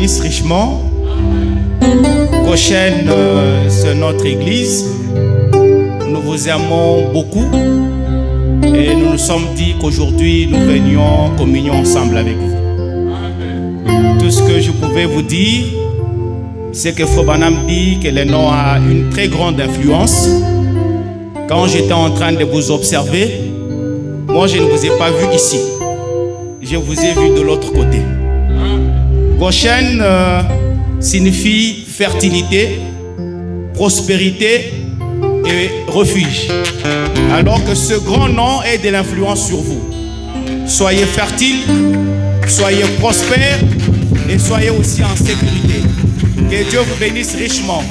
bénisse richement. Goshen, c'est notre église. Nous vous aimons beaucoup. Et nous nous sommes dit qu'aujourd'hui, nous venions communion ensemble avec vous. Tout ce que je pouvais vous dire, c'est que Frère Branham dit que le nom a une très grande influence. Quand j'étais en train de vous observer, moi je ne vous ai pas vu ici. Je vous ai vu de l'autre côté. Goshen signifie fertilité, prospérité et refuge. Alors que ce grand nom est de l'influence sur vous. Soyez fertiles, soyez prospères et soyez aussi en sécurité. Que Dieu vous bénisse richement.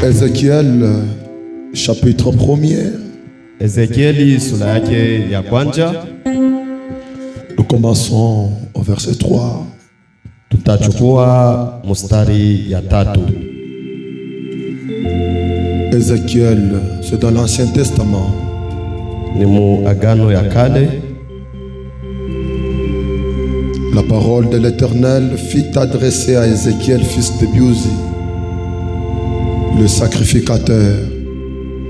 Ézéchiel, chapitre 1er. Ezekieli sura yake ya kwanza. Nous commençons au verset 3. Tutachukua mustari ya 3. Ézéchiel, c'est dans l'Ancien Testament. Ni mu agano ya kale. La parole de l'Éternel fit adresser à Ézéchiel, fils de Biouzi, le sacrificateur,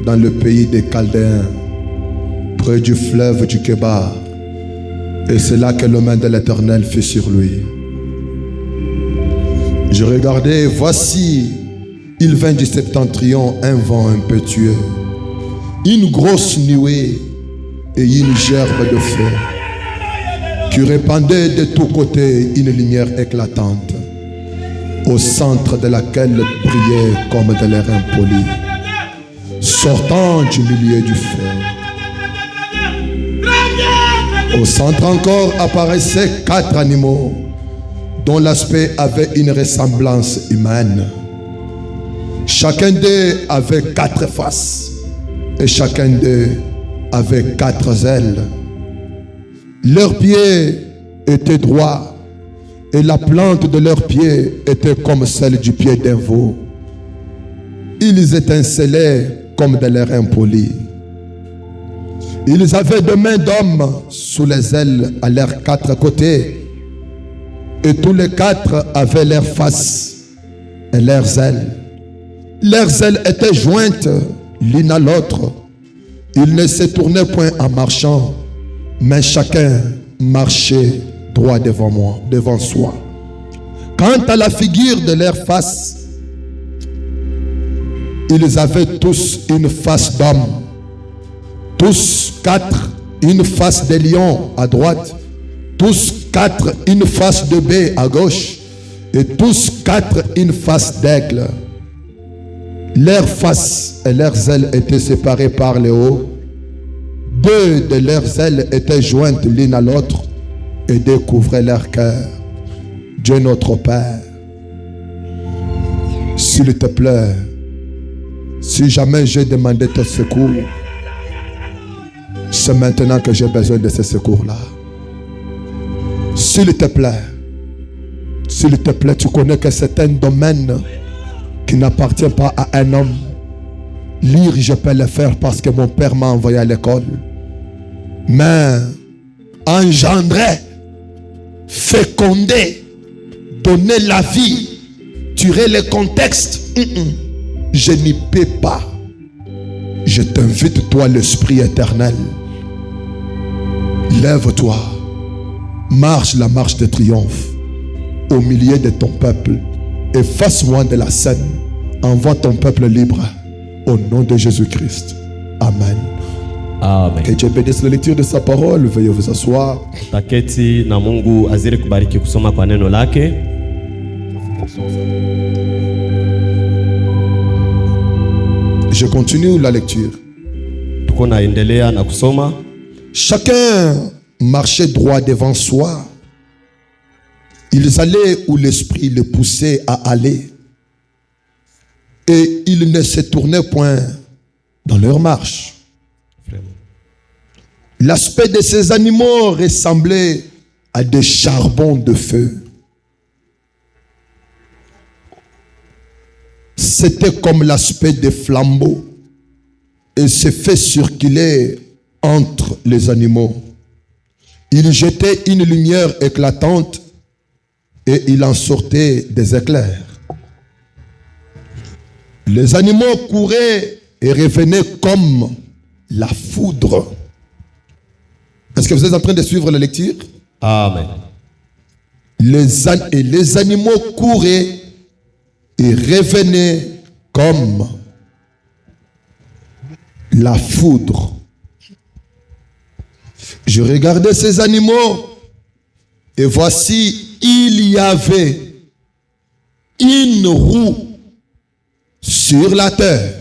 dans le pays des Chaldéens, près du fleuve du Kébar. Et c'est là que le main de l'Éternel fut sur lui. Je regardais, voici, il vint du septentrion un vent impétueux, une grosse nuée et une gerbe de feu, qui répandait de tous côtés une lumière éclatante, au centre de laquelle brillait comme de l'air impoli, sortant du milieu du feu. Au centre encore apparaissaient 4 animaux, dont l'aspect avait une ressemblance humaine. Chacun d'eux avait 4 faces, et chacun d'eux avait 4 ailes. Leurs pieds étaient droits, et la plante de leurs pieds était comme celle du pied d'un veau. Ils étincelaient comme de l'air impoli. Ils avaient 2 mains d'homme sous les ailes à leurs 4 côtés, et tous les 4 avaient leurs faces et leurs ailes. Leurs ailes étaient jointes l'une à l'autre. Ils ne se tournaient point en marchant, mais chacun marchait droit devant soi. Quant à la figure de leur face, ils avaient tous une face d'homme, tous 4 une face de lion à droite, tous 4 une face de bœuf à gauche, et tous 4 une face d'aigle. Leurs faces et leurs ailes étaient séparées par le haut. 2 de leurs ailes étaient jointes l'une à l'autre et découvraient leur cœur. Dieu notre Père, s'il te plaît, si jamais j'ai demandé ton secours, c'est maintenant que j'ai besoin de ce secours-là. S'il te plaît, tu connais que c'est un domaine qui n'appartient pas à un homme. Lire, je peux le faire parce que mon père m'a envoyé à l'école. Mais engendrer, féconder, donner la vie, tirer le contexte, je n'y peux pas. Je t'invite, toi, l'Esprit éternel. Lève-toi, marche la marche de triomphe au milieu de ton peuple et fasse-moi de la scène. Envoie ton peuple libre au nom de Jésus-Christ. Amen. Amen. Que Dieu bénisse la lecture de sa parole. Veuillez vous asseoir. Taketi na Mungu azidi kubariki kusoma kwa neno lake. Je continue la lecture. Tuko naendelea na kusoma. Chacun marchait droit devant soi. Ils allaient où l'esprit les poussait à aller. Et ils ne se tournaient point dans leur marche. L'aspect de ces animaux ressemblait à des charbons de feu. C'était comme l'aspect des flambeaux et se fait circuler entre les animaux. Il jetait une lumière éclatante et il en sortait des éclairs. Les animaux couraient et revenaient comme la foudre. Est-ce que vous êtes en train de suivre la lecture? Amen. Les animaux couraient et revenaient comme la foudre. Je regardais ces animaux Et voici, il y avait une roue sur la terre,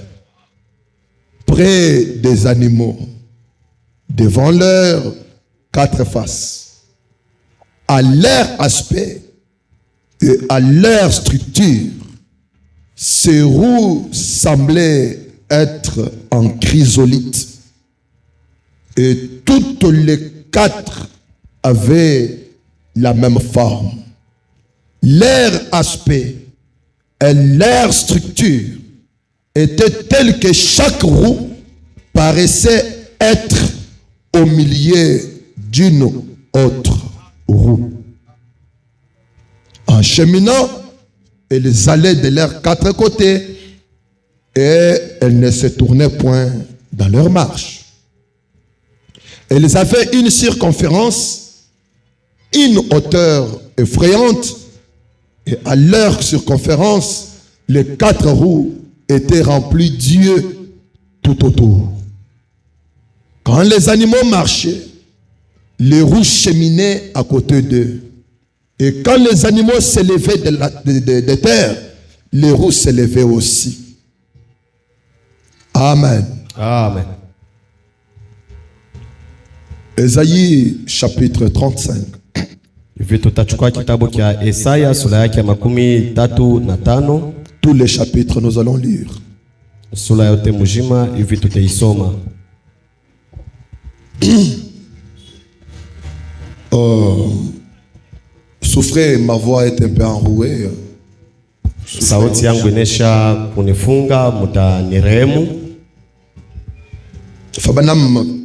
près des animaux, devant leurs 4 faces. À leur aspect et à leur structure, ces roues semblaient être en chrysolite. Et toutes les 4 avaient la même forme. Leur aspect et leur structure étaient tels que chaque roue paraissait être au milieu d'une autre roue. En cheminant, elles allaient de leurs 4 côtés et elles ne se tournaient point dans leur marche. Elles avaient une circonférence, une hauteur effrayante, et à leur circonférence, les 4 roues étaient remplies d'yeux tout autour. Quand les animaux marchaient, les roues cheminaient à côté d'eux. Et quand les animaux s'élevaient de terre, les roues s'élevaient aussi. Amen. Amen. Esaïe chapitre 35. Hivi tutachukua kitabu cha Isaya sura yake ya 35. Tous les chapitres nous allons lire. Sura yote mzima hivi tutaisoma. Souffrez, ma voix est un peu enrouée. Sauti yangu inesha kunifunga, mutanirehemu. Fabanam,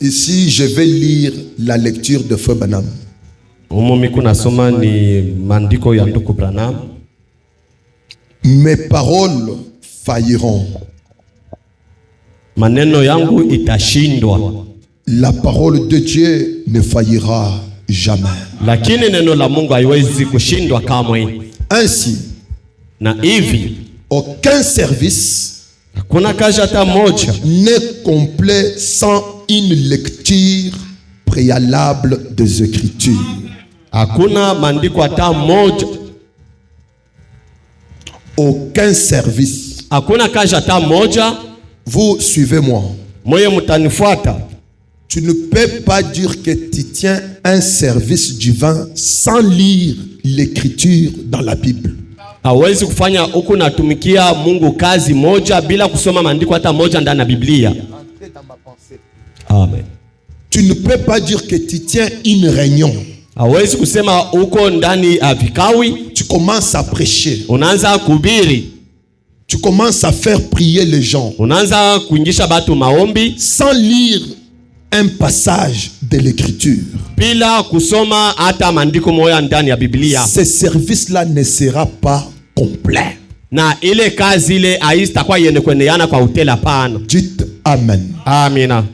ici je vais lire la lecture de Frère Branham. Umomi kuna soma ni mandiko ya ndugu Branham. Mes paroles failliront. Maneno yangu itashindwa. La parole de Dieu ne faillira jamais. Lakini neno la Mungu haiwezi kushindwa kamwe. Ainsi, na hivi aucun service hakuna kazi hata moja n'est complet sans une lecture préalable des Écritures. Hakuna mandiko hata moja. Aucun service. Hakuna kazi hata moja. Vous suivez-moi. Moye mutanifuata. Tu ne peux pas dire que tu tiens un service divin sans lire l'écriture dans la Bible. Hawezi kufanya huku natumikia Mungu kazi moja bila kusoma maandiko hata moja ndani ya Biblia. Amen. Tu ne peux pas dire que tu tiens une réunion. Hawezi kusema huko ndani ya vikawi. Tu commences à prêcher. Unaanza kuhubiri. Tu commences à faire prier les gens. Unaanza kuingisha batu maombi sans lire un passage de l'écriture. Bila kusoma hata maandiko moja ndani ya Biblia. Ce service-là ne sera pas complet. Na ile kazi ile haitakuwa yenye kuendelea kwa utela pana. Dites amen. Amina.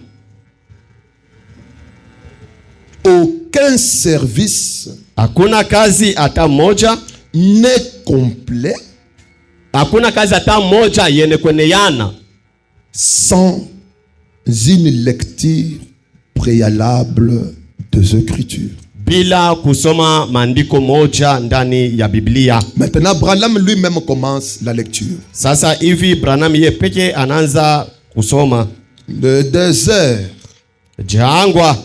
Aucun service hakuna kazi hata moja n'est complet. Hakuna kazi hata moja yenye kuendelea sans une lecture préalable des Écritures. Bila kusoma maandiko moja ndani ya Biblia. Maintenant, Branham lui-même commence la lecture. Sasa hivi Branham yeye peke anaanza kusoma. Le désert. Jangwa.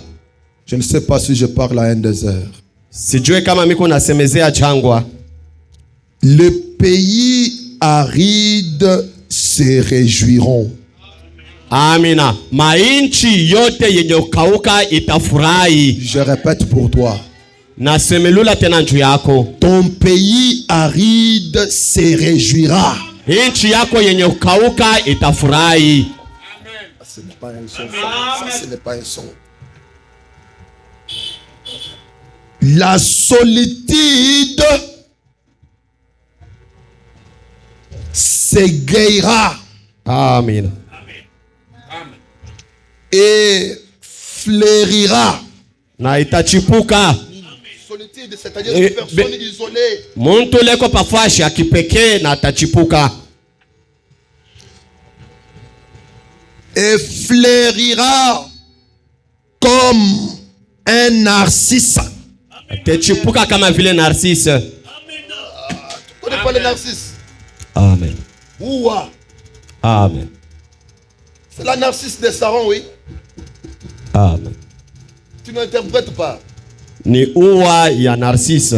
Je ne sais pas si je parle à un désert. Sijue kama miko nasemezea jangwa. Le pays aride se réjouiront. Amina. Mainchi yote yenye kauka itafurahi. Je répète pour toi. Nasemelula tena njuu yako. Ton pays aride se réjouira. Inchi yako yenye kauka itafurahi. Ce n'est pas un son. Ça, ce n'est pas un son. La solitude s'égayera. Amen. Et fleurira. Na itachipuka. Solitude, c'est-à-dire une personne isolée. Muntu leko pafashi akipekee na atachipuka. Et fleurira comme un narcisse. Atachipuka kama vile Narcisse. Tu connais pas le Narcisse? Amen. Ouah. Amen. C'est la Narcisse de Saron, oui. Amen. Tu n'interprètes pas. Ni uwa ya Narcisse.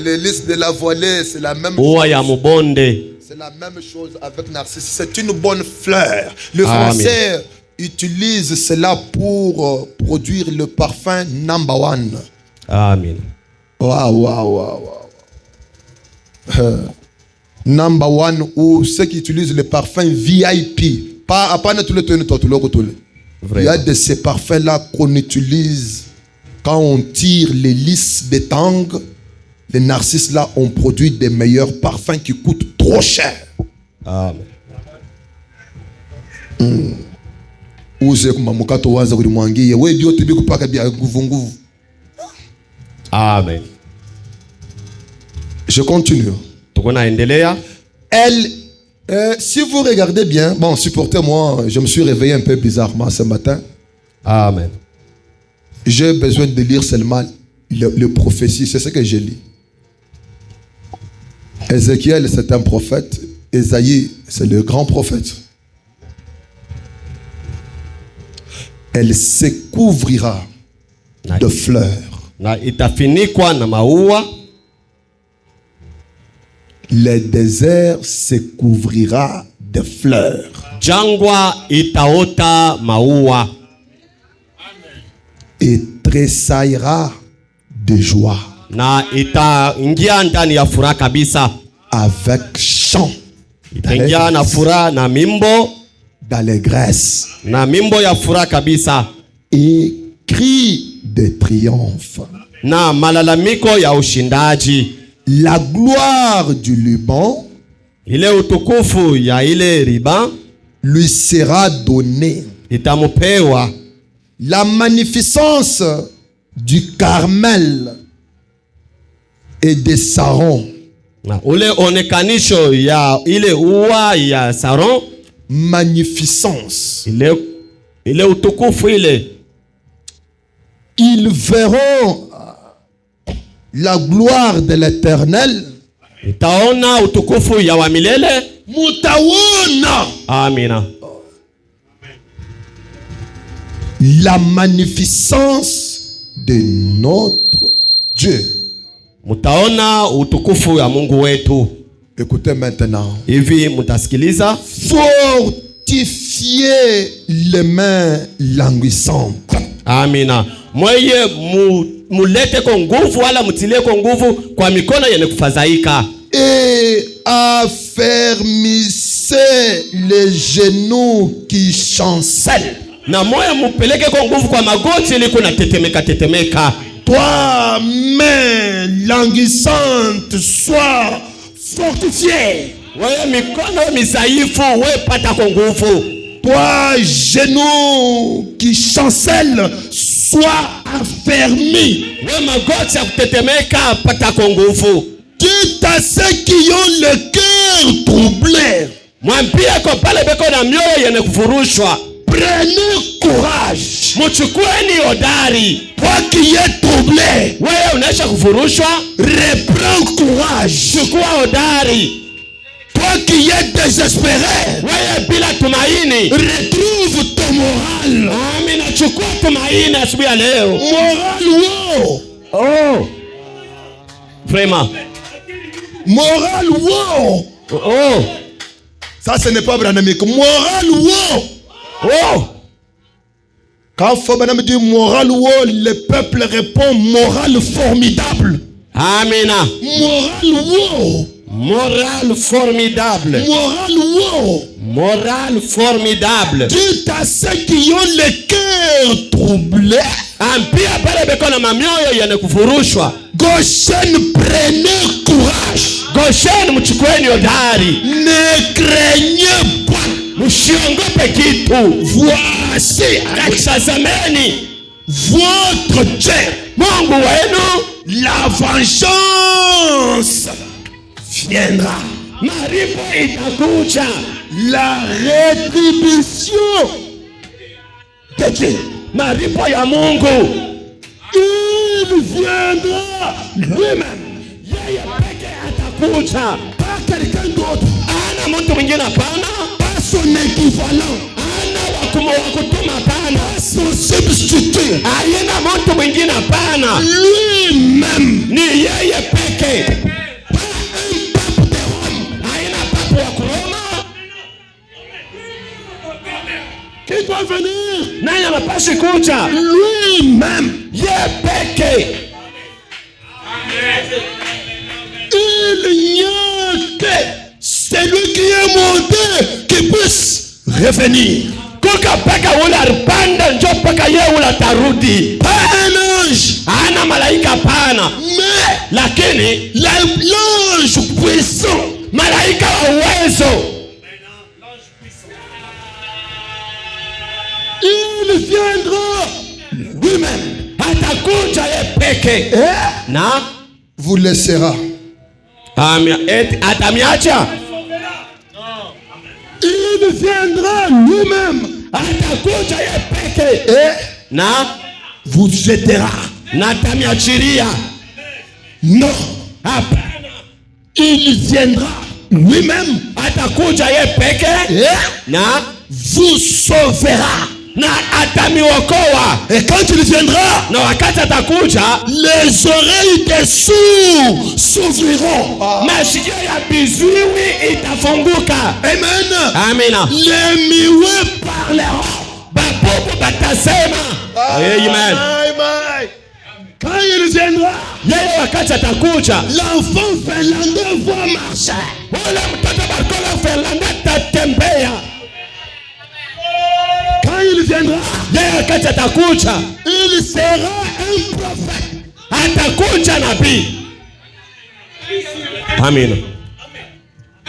Les listes de la voilée, c'est la même Uwa ya mubonde. C'est la même chose avec Narcisse. C'est une bonne fleur. Le Amen. Français utilise cela pour produire le parfum number one. Amen. Waouh. Number one, ou ceux qui utilisent le parfum VIP. Pas tout le temps. Il y a de ces parfums-là qu'on utilise quand on tire les lys des tangues. Les narcisses là ont produit des meilleurs parfums qui coûtent trop cher. Amen. Amen. Je continue. Elle, si vous regardez bien, bon, supportez-moi, je me suis réveillé un peu bizarrement ce matin. Amen. J'ai besoin de lire seulement le prophétie, c'est ce que j'ai lu. Ézéchiel, c'est un prophète. Ésaïe, c'est le grand prophète. Elle se couvrira de fleurs. Le désert se couvrira de fleurs. Jangwa itaota maua. Et tressaillera de joie. Na itaingia ndani ya furaha kabisa. Avec chant. Itaingia na furaha na mimbo. D'allégresse. Na mimbo ya furaha kabisa. Et cri de triomphe. Na malalamiko ya ushindaji. La gloire du Liban, ile utukufu ya ile Liban, lui sera donnée. Itamupewa. La magnificence du Carmel et de Saron. Na ule onekanisho ya ile uwa ya Saron. Magnificence. Ile utukufu ile. Ils verront la gloire de l'Éternel. Itaona utukufu ya wa milele. Mutaona. Amina. La magnificence de notre Dieu. Mutaona utukufu ya Mungu wetu. Écoutez maintenant. Hivi mutasikiliza. Fortifiez les mains languissantes. Amina. Mweye mulete kwa nguvu wala mutilie kwa nguvu kwa mikono yenye kufadhaika. Et affermissez les genoux qui chancellent. Na moyo mupeleke kwa nguvu kwa magoti ili kuna tetemeka. Toi, main languissante, sois fortifié. Wewe mikono misaifu, wewe pata kwa nguvu. Toi, genoux qui chancellent, sois affermi. Wewe magoti ya kutetemeka, pata kwa nguvu. Dites à ceux qui ont le cœur troublé. Mwambie kwa pale beko na mioyo yenye kufurushwa. Prenez courage. Mchukueni hodari. Toi qui es troublé, wewe unaisha kufurushwa, reprends courage. chukua hodari. Toi qui es désespéré, wewe bila tumaini, retrouve ton moral. Amina, chukua tumaini asubuhi ya leo. Moral wow. Oh. Vraiment. Moral wow. Oh. Ça ce n'est pas branamique. Moral wow. Oh. Quand Fobanam dit moral wow, le peuple répond moral formidable. Amina. Moral wow. Moral formidable. Moral wow. Moral formidable. Dites à ceux qui ont le cœur troublé. Ampia pale beko na mamioyo yene kufurushwa. Goshen, prenez courage. Goshen, mchukueni hodari. Ne craignez pas. Msiongope kitu. Voici, tazameni, votre Dieu, Mungu wenu, la vengeance viendra. Maripo itakuja. La rétribution de Dieu. Maripo ya Mungu. Il Il viendra lui-même. Yeye peke atakuja. Pas quelqu'un d'autre. Ana mtu mwingine hapana. Pas son équivalent. Ana wakutuma hapana. Pas son substitut. Hayana mtu mwingine hapana. Lui-même. Ni yeye peke. Pas un pape de Rome. Hayana pape wa Roma. Qui doit venir? Nani anapaswa kuja? Lui-même. Yeye peke. Il n'y a que celui qui est monté qui puisse revenir. Kuka paka ula ripanda njo paka ye ula tarudi. Pas un ange. Ana malaika pana. Mais Lakini l'ange puissant. malaika wa uwezo. Il viendra lui-même. Atakuja ye peke. Na Vous laissera. atamiacha. Il viendra lui-même. Atakuja ye peke. Na Vous jettera. na tamiachiria. Non. Hapana. Il viendra lui-même. Atakuja ye peke. Na Vous sauvera. na atamiokoa. Et quand il viendra, Na wakati atakuja, les oreilles des sourds s'ouvriront. masikio ya biziwi itafunguka. Amen. Amina. Les muets parleront. Babubu batasema. Amen. Amen. Quand il viendra, Yeye wakati atakuja, l'enfant finlandais va marcher. wala mtoto bakola Fernanda tatembea. Quand il viendra, Yeye wakati atakuja, il sera un prophète. atakuja nabii. Amina.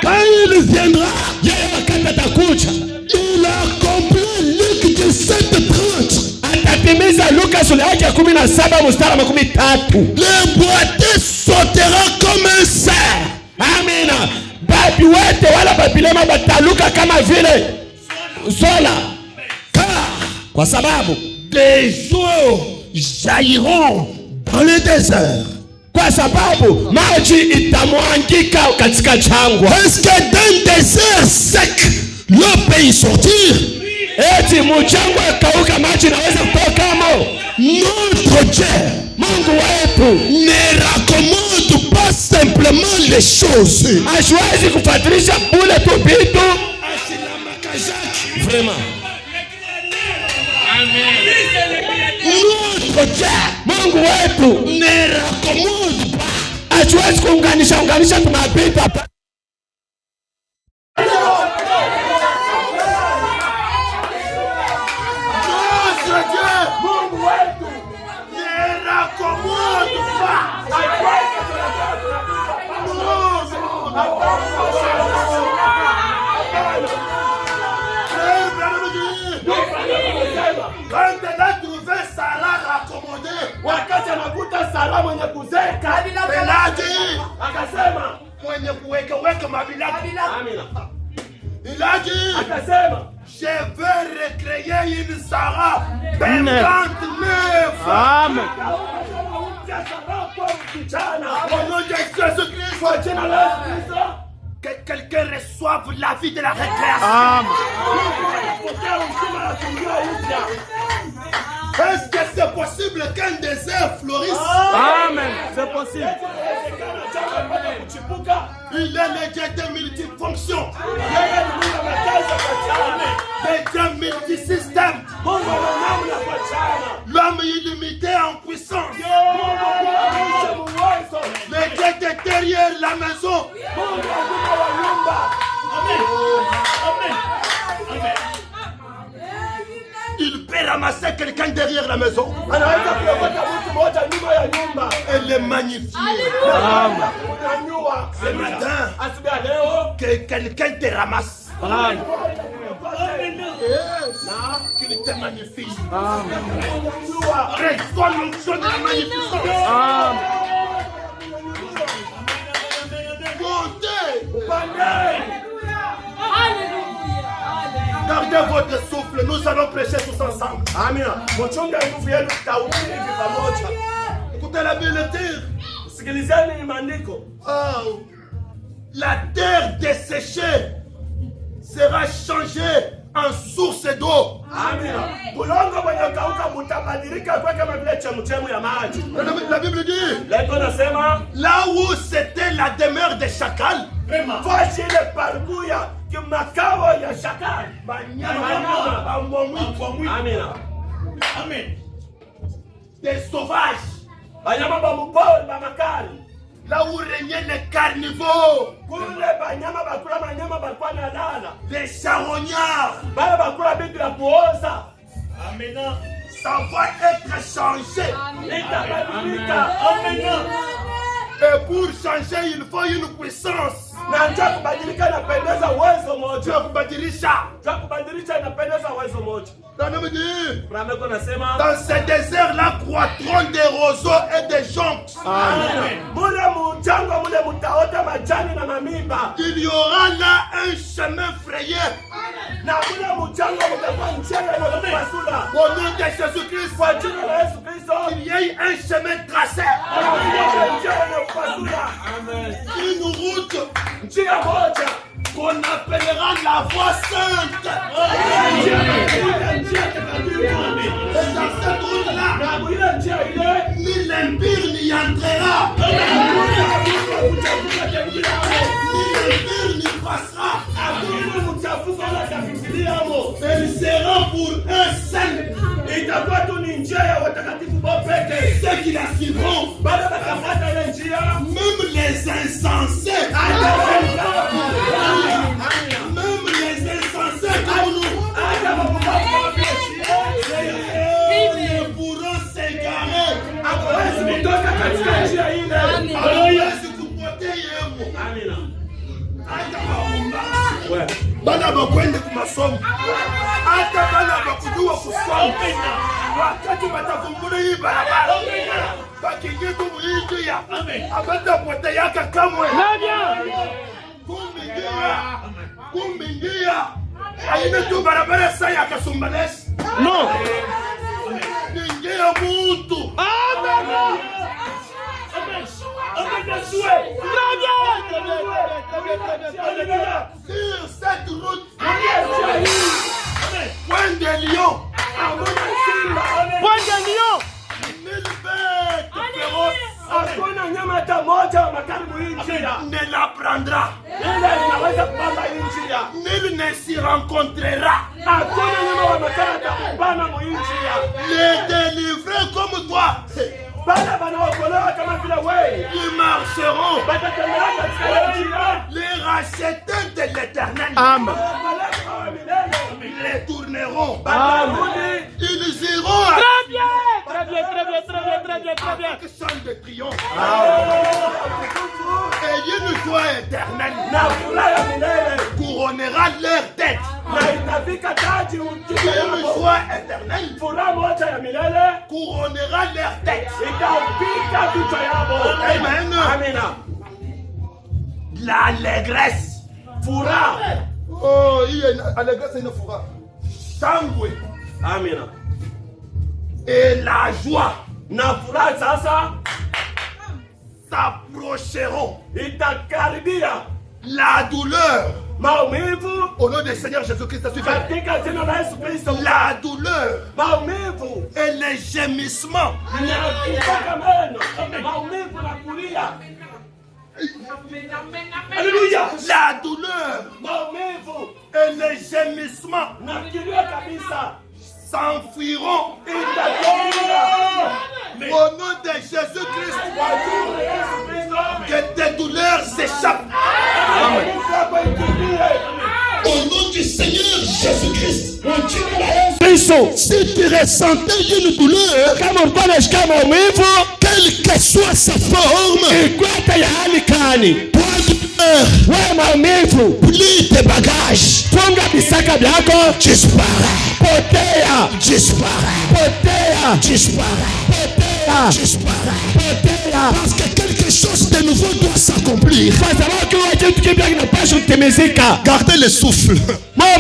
Quand il viendra, Yeye wakati atakuja, il accomplit Luc 17:30. atatimiza Luka sura yake 17 mstari wa 13. Le boiteux sautera comme un cerf. Amina. Babi wote wala babilema bataluka kama vile zola. Kwa sababu Des eaux jailliront dans le désert. kwa sababu maji itamwangika katika jangwa. Est-ce que d'un désert sec, l'eau peut y sortir? Eti mjangwa kauka maji naweza kutoka mo. Notre Dieu Mungu wetu ne raccommode pas simplement les choses. hasiwezi kufuatilisha bule tu vitu. Vraiment. Notre Dieu Mungu wetu ne raccommode pas. hasiwezi kuunganisha tunapita. Notre Dieu Mungu wetu ne raccommode pas. Quand elle a trouvé Sarah raccommodée, Wakati anakuta Sara mwenye kuzeka, elle a dit, akasema, mwenye kuweka mabilaki. Amina. Il a dit, Akasema, je veux recréer une Sarah 59. Amen. Au nom de Jésus-Christ, que quelqu'un reçoive la vie de la récréation. Est-ce que c'est possible qu'un désert fleurisse? Amen. C'est possible. Il est le Dieu de multifonctions, le Dieu multisystème, l'homme illimité en puissance, le Dieu de derrière la maison. Il peut ramasser quelqu'un derrière la maison et le magnifier. Ce matin, que quelqu'un te ramasse. Qu'il te magnifie. Reçois l'onction de la magnificence. Gardez votre souffle, nous allons prêcher tous ensemble. Amina. Mchunga nguvu yenu tutahubiri pamoja. Écoutez la Bible dire. Sikilizeni maandiko. Oh, la terre desséchée sera changée en source d'eau. Amina. Bulongo mwenye kauka mutabadilika kwa kama vile chemuchemu ya maji. La Bible dit. Leko nasema là où c'était la demeure des chacals. Voici le parcours ya kimakao ya shakal. Amina. Amen. Des sauvages. Banyama bamupori bamakali. Là où régnaient les carnivores. Kule banyama bakula banyama bakwa na lala. Les charognards. Bale bakula bitu ya kuoza. Amen. Ça va être changé. Amen. Et pour changer, il faut une puissance. Na njia kubadilika inapendeza uwezo moja. Kubadilisha. Njia kubadilisha inapendeza uwezo moja. Dans nasema ce désert-là croîtront des roseaux et des joncs. Amen. Mule mchango mule mutaota majani na mamimba. Il y aura là un chemin frayé. Na mule mchango mutakuwa njia na kupasula. Au nom de Jésus-Christ, kwa jina la Yesu Kristo, qu'il y ait un chemin tracé. Amen. Une route njia moja qu'on appellera la voie sainte. Et dans cette route-là, ni l'impur n'y entrera. Ni l'impur n'y passera. Elle sera pour un seul. Ceux qui la suivront, même les insensés, même les insensés comme nous, ne pourront s'égarer. Bana bakwende kumasomo, hata bana bakujua kusoma, wakati batavumbura hii barabara, bakiingia tu muingia, abata pote yaka kamwe, kumbingia, aina tu barabara saa ya Kasumbalesi, no, ningia muntu, sur cette route, point de lion, mille bêtes féroces, ne la prendra, nul ne s'y rencontrera. Les délivrés comme toi, ils marcheront, les rachetés de l'éternel, les tourneront, ils iront à avec chant de triomphe et une joie éternelle couronnera leur tête. Une joie éternelle couronnera leur tête. Amen. L'allégresse fura. Oh, l'allégresse c'est une fura. Sangwe. Amen. Et la joie na furaha sasa s'approcheront. Itakaribia. La douleur, maumivu, au nom du Seigneur Jésus-Christ, katika jina la Yesu Kristo, la douleur, maumivu et les gémissements, maumivu na kulia. Alléluia. La douleur, maumivu et les gémissements na kilio kabisa s'enfuiront. Au nom de Jésus-Christ, que tes douleurs s'échappent. Au nom du Seigneur Jésus-Christ, si tu ressentais une douleur, quelle que soit sa forme, plie tes bagages, disparaît, parce que quelque chose de nouveau doit s'accomplir. Gardez le souffle.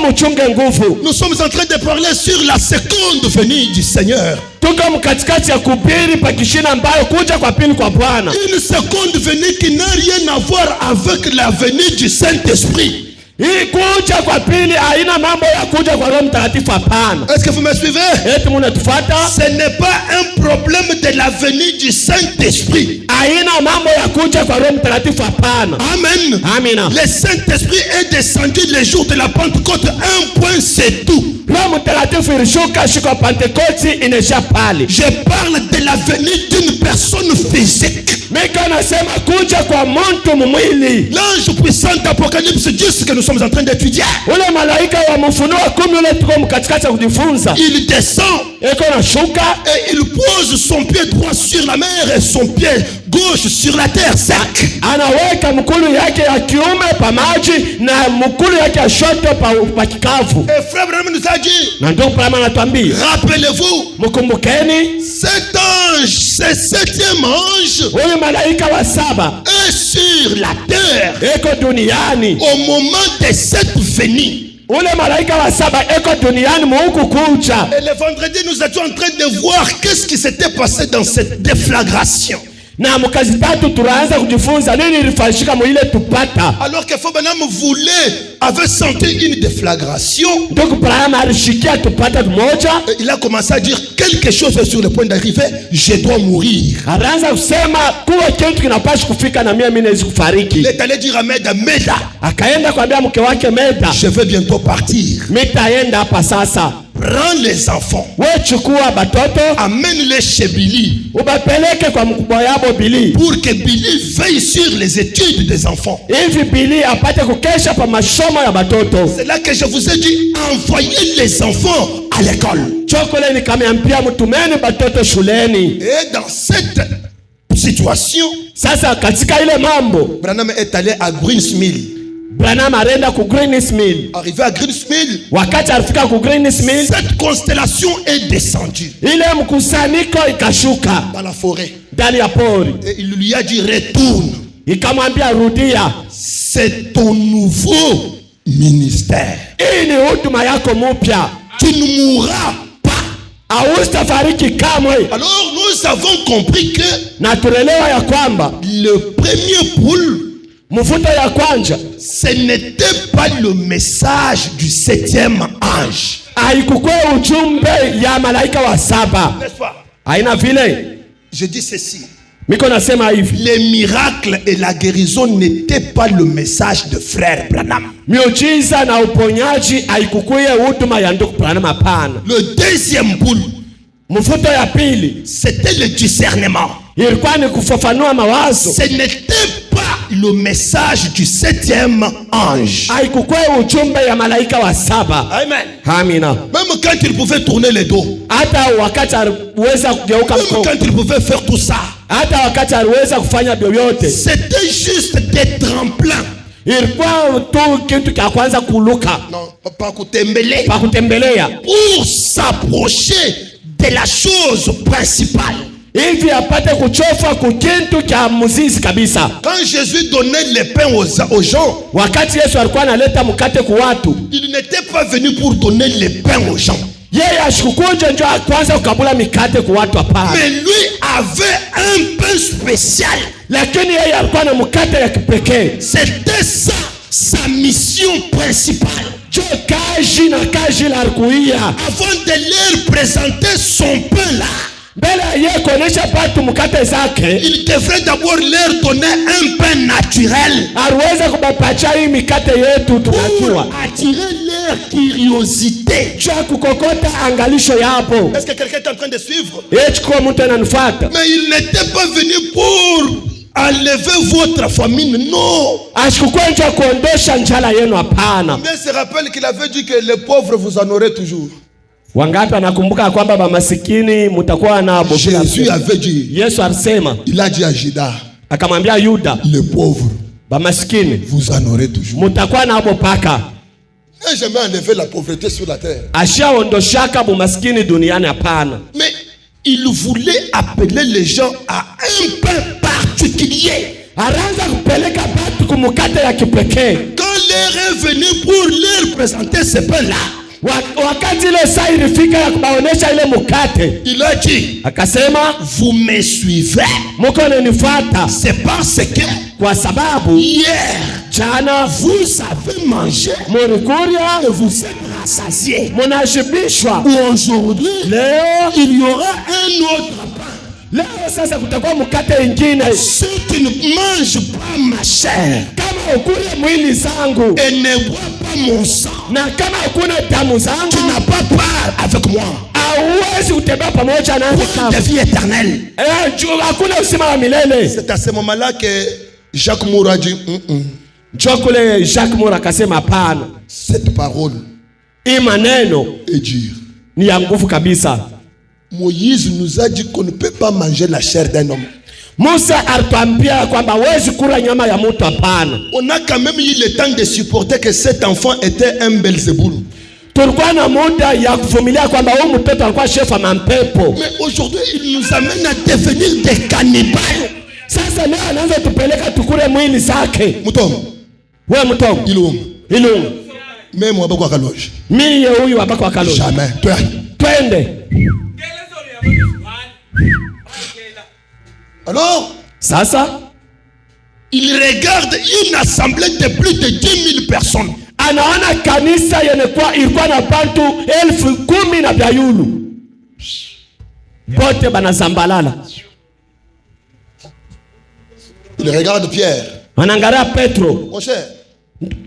mchunge nguvu. Nous sommes en train de parler sur la seconde venue du Seigneur. Tuko mkatikati ya kubiri pakishina ambayo kuja kwa pili kwa Bwana. Une seconde venue qui n'a rien à voir avec la venue du Saint-Esprit. Hii kuja kwa pili haina mambo ya kuja kwa Roho Mtakatifu, hapana. Est-ce que vous me suivez? Eti mnatufuata? Ce n'est pas un problème de la venue du Saint-Esprit. Haina mambo ya kuja kwa Roho Mtakatifu, hapana. Amen. Amina. Le Saint-Esprit est descendu le jour de la Pentecôte. Un point, c'est tout. Roho Mtakatifu ilishuka siku ya Pentekoste, inesha pale. Je parle de la venue d'une personne physique. Mika nasema kuja kwa mtu mwili. L'ange puissant d'Apocalypse 10 que nous sommes en train d'étudier. Ule malaika wa Ufunuo 10 ule tuko mkatikati ya kujifunza. Il descend eko na shuka et il pose son pied droit sur la mer et son pied gauche sur la terre sec. Anaweka mkono yake ya kiume pa maji na mkono yake ya shoto pa kikavu. Et frère Branham nous a dit, na ndio Branham anatuambia, rappelez-vous, mkumbukeni, cet ange, ce septième ange, huyu malaika wa saba est sur la terre eko duniani au moment de cette venue. Ule malaika wa saba eko duniani muuku kucha. Et le vendredi nous étions en train de voir qu'est-ce qui s'était passé dans cette déflagration. Na mukazi tatu turaanza kujifunza nini ilifanyika mwile tupata. Alors que Fabana avait senti une déflagration. Donc Branham alishikia tupata moja. Il a commencé à dire quelque chose sur le point d'arriver. Je dois mourir. Anaanza kusema kuwa kitu kinapaswa kufika na mimi naweza kufariki. Il est allé dire à Meda, akaenda kuambia mke wake Meda, je vais bientôt partir. Mitaenda hapa sasa. Prends les enfants. Wewe chukua batoto, amène-les chez Billy. Ubapeleke kwa mkubwa yabo Billy. Pour que Billy veille sur les études des enfants. Hivi Billy apate kukesha pa masomo ya batoto. C'est là que je vous ai dit, envoyez les enfants à l'école. Chokole ni kamiambia mtumeni batoto shuleni. Et dans cette situation, sasa katika ile mambo, Branham est allé à Greensmill. Branham arenda ku Greensmill. Arrivé à Greensmill, wakati alifika ku Greensmill, cette constellation est descendue. Ile mkusanyiko ikashuka dans la forêt. Ndani ya pori. Et il lui a dit retourne. Ikamwambia rudia. C'est ton nouveau ministère. Hii ni huduma yako mpya. Tu ne mourras pas. Haustafariki kamwe. Alors nous avons compris que na turelewa ya kwamba le premier poule, mvuto ya kwanja, ce n'était pas le message du septième ange. Haikukuwa ujumbe ya malaika wa saba. N'est-ce pas? Haina vile. Je dis ceci. Miko nasema hivi. Les miracles et la guérison n'étaient pas le message de frère Branham. Miujiza na uponyaji haikukuwa huduma ya ndugu Branham, hapana. Le deuxième poule, mvuto ya pili, c'était le discernement. Ilikuwa ni kufafanua mawazo. Ce n'était pas le message du septième ange. Haikukuwa ujumbe ya malaika wa saba. Amen. Amina. Même quand il pouvait tourner les dos. Hata wakati aliweza kugeuka mkono. Même quand il pouvait faire tout ça. Hata wakati aliweza kufanya vyote. C'était juste des tremplins. Ilikuwa tu kitu cha kwanza kuluka. Non, pas kutembelea. Pa kutembelea. Pour s'approcher de la chose principale. Hivi apate kuchofa kukintu cha mzizi kabisa. Quand Jésus donnait les pains aux gens, wakati Yesu alikuwa analeta mkate kwa watu, il n'était pas venu pour donner les pains aux gens. Yeye ashikukunje ndio kwanza ukabula mikate kwa watu hapa. Mais lui avait un pain spécial. Lakini yeye alikuwa na mkate ya kipekee. C'était ça sa mission principale. Kaji na kaji la kuia. Avant de leur présenter son pain là, il devrait d'abord leur donner un pain naturel pour attirer leur curiosité. Est-ce que quelqu'un est en train de suivre? Mais il n'était pas venu pour enlever votre famine, non. Mais se rappelle qu'il avait dit que les pauvres vous en aurez toujours. Wangapi anakumbuka kwamba masikini mtakuwa na bokula. Jésus avait dit. Yesu alisema. Il a dit à Judas. Akamwambia Yuda. Les pauvres. Masikini. Vous en aurez toujours. Mtakuwa na bopaka. N'a jamais enlevé la pauvreté sur la terre. Ashaondoshaka bumaskini duniani hapana. Mais il voulait appeler les gens à un pain particulier. Aranza kupeleka batu kumukate ya kipekee. Quand l'heure est venue pour leur présenter ce pain-là, wakati ile saa ilifika ya kubaonesha ile mkate, il a dit, akasema vous me suivez, mko nanifuata c'est parce que kwa sababu hier jana vous avez mangé mulikuria et vous êtes rassasiés. munashibishwa. Aujourd'hui, Leo il y aura un autre pain. leo sasa kutakuwa mkate ingine. Si tu ne manges pas ma chair Kama ukule mwili zangu et ne bois pas mon sang, na kama ukuna damu zangu, tu n'as pas part avec moi hauwezi kutembea pamoja nami pour la vie éternelle. hakuna usima wa milele. C'est à ce moment-là que Jacques Moura dit, Njoo kule Jacques Moura akasema hapana, cette parole hii maneno est dure. ni ya nguvu kabisa. Moïse nous a dit qu'on ne peut pas manger la chair d'un homme. Musa alituambia kwamba hawezi kula nyama ya mtu, hapana. On a quand même eu le temps de supporter que cet enfant était un Belzéboul. Tulikuwa na muda ya kuvumilia kwamba huyu mtoto alikuwa shefa mampepo. Mais aujourd'hui, il nous amène à devenir des cannibales. Sasa leo anaanza tupeleka tukule mwili zake. Mouton, Wewe mtongo. Ilungu. même moi, beaucoup à Kaloge. Mie huyu abako akalo. Jamais. Toi. Twende. Alors, Sasa il regarde une assemblée de plus de 10 000 personnes. anaona kanisa ilikuwa na bantu 10,000 na vyayulu. Bote banazambalala. Il regarde Pierre. Anaangalia Petro. Mon cher,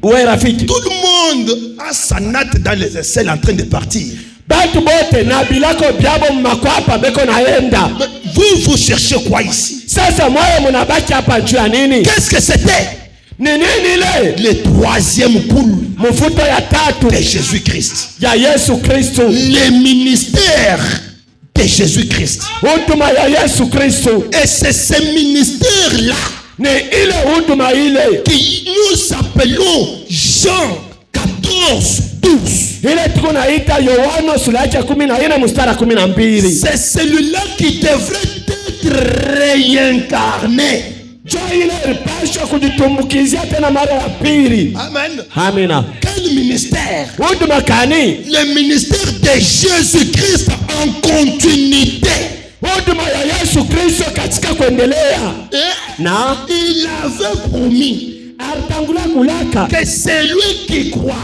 Wewe rafiki. tout le monde a sa natte dans les aisselles en train de partir. Bantu bote na bilako byabo makwapa beko naenda. Mais vous cherchez quoi ici? Sasa moyo mnabaki hapa juu ya nini? Qu'est-ce que c'était? Ni nini ile? Le troisième poule Mfuto ya tatu de Jésus-Christ. ya Yesu Kristo. Le ministère de Jésus-Christ. Huduma ya Yesu Kristo. Et c'est ce ministère-là Ni ile huduma ile que nous appelons Jean 14, 12. ile tunaita Yohana sura yake 14 mstari 12. C'est celui-là qui devrait être réincarné. Jo ile ilipaswa kujitumbukizia tena mara ya pili. Amen. Amina. Quel ministère? Huduma kani? Le ministère de Jésus-Christ en continuité. Huduma ya Yesu Kristo katika kuendelea. Na Il avait promis alitangula kulaka que celui qui croira,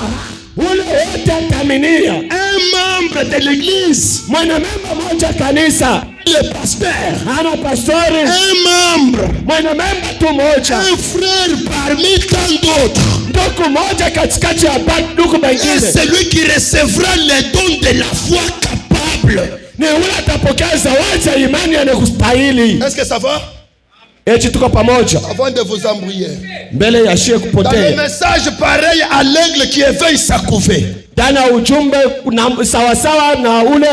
ule wote ataminia, un membre de l'église, mwanamemba moja kanisa, le pasteur, ana pastori, un membre, mwanamemba tu moja, un frère parmi tant d'autres, ndugu moja katikati ya ndugu et wengine, celui qui recevra les dons de la foi capable. ni ule atapokea zawadi ya imani yenye kustahili. Est-ce que ça va? Eti tuko pamoja Avant de vous embrouiller. mbele ya shie Dans le kupotea. message pareil à l'aigle qui éveille sa couvée. Dana ujumbe sawasawa na ule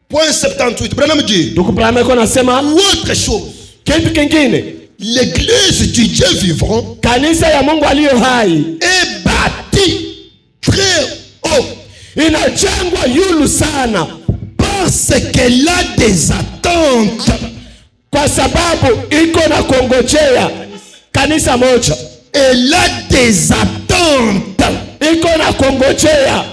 Point 78. Branham dit. tukuprameko nasema Autre chose. kitu kingine, L'église du Dieu vivant kanisa ya Mungu aliyo hai est bâtie très haut. inajengwa yulu sana Parce qu'elle a des attentes. kwa sababu iko na kongojea. Kanisa moja Elle a des attentes. iko na kongojea.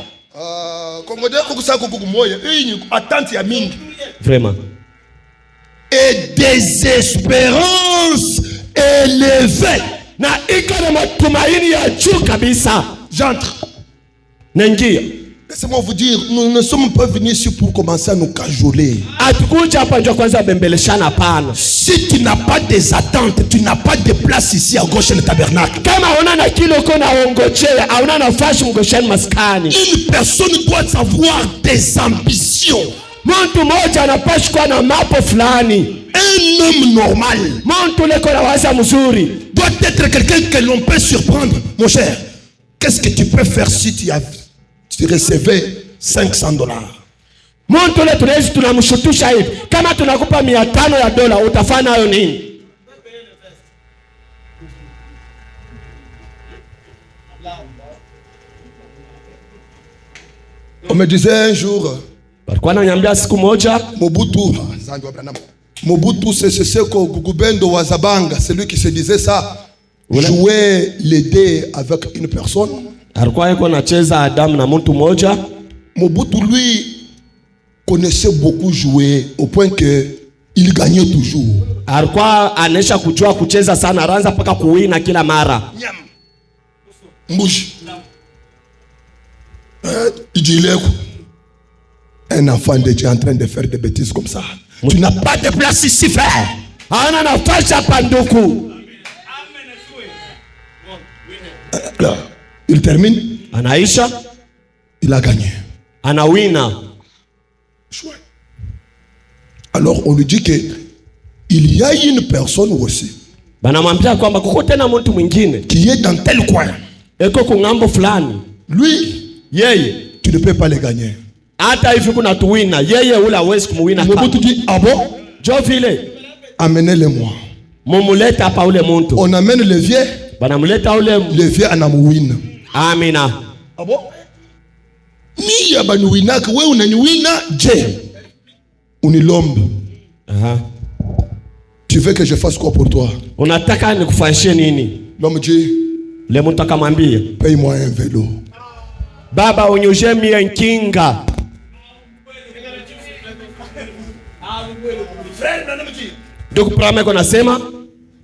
Attente ya mingi. Vraiment. Et des espérances élevées. Na iko na matumaini ya juu kabisa. J'entre. Naingia. Laissez-moi vous dire, nous ne sommes pas venus ici pour commencer à nous cajoler. Atukuja hapa ndio kwanza bembeleshana pana. Si tu n'as pas des attentes, tu n'as pas de place ici à gauche dans le tabernacle. Kama una na kilo kona ongojea, hauna nafasi mgosheni maskani. Une personne doit avoir des ambitions. Mtu mmoja anapaswa kuwa na mapo fulani. Un homme normal Mtu leko na waza mzuri doit être quelqu'un que l'on peut surprendre. Mon cher, qu'est-ce que tu peux faire si tu recevais $500? Mtu le tunaweza tunamshutusha hivi. Kama tunakupa $500 utafanya nayo nini? On me disait un jour, Walikuwa wananiambia siku moja, Mobutu c'est ce que Gugubendo Wazabanga, celui qui se disait ça, jouait les dés avec une personne. Alikuwa yuko anacheza Adamu na mtu mmoja. Mobutu lui connaissait beaucoup jouer au point que il gagnait toujours. Alikuwa anesha kujua kucheza sana, anaanza paka kuwina kila mara. Mbuji. Un enfant de Dieu en train de faire des bêtises comme ça. Tu n'as pas de place ici, frère. Ana nafasi hapa ndugu. Alors, il termine. Anaisha. Il a gagné. Anawina. Alors on lui dit que il y a une personne aussi Banamwambia kwamba kuko tena mtu mwingine qui est dans tel coin. Eko kungambo fulani. Lui, Yeye, tu ne peux pas le gagner. hata hivi kuna tuwina, yeye ula hawezi kumuwina. Mobutu dit, ah bon? Jo vile, Amenez-le-moi. mumuleta hapa ule muntu. On amène le vieux. Banamuleta ule. Le vieux anamuwina. Amina. Ah bon? Ni ya banuwina que we unaniwina je. Unilombe. Aha. Tu veux que je fasse quoi pour toi? Unataka nikufanyie nini? L'homme dit, Le muntu akamwambia, paye-moi un vélo. baba unyoshe mie nkinga. Donc Brahma konasema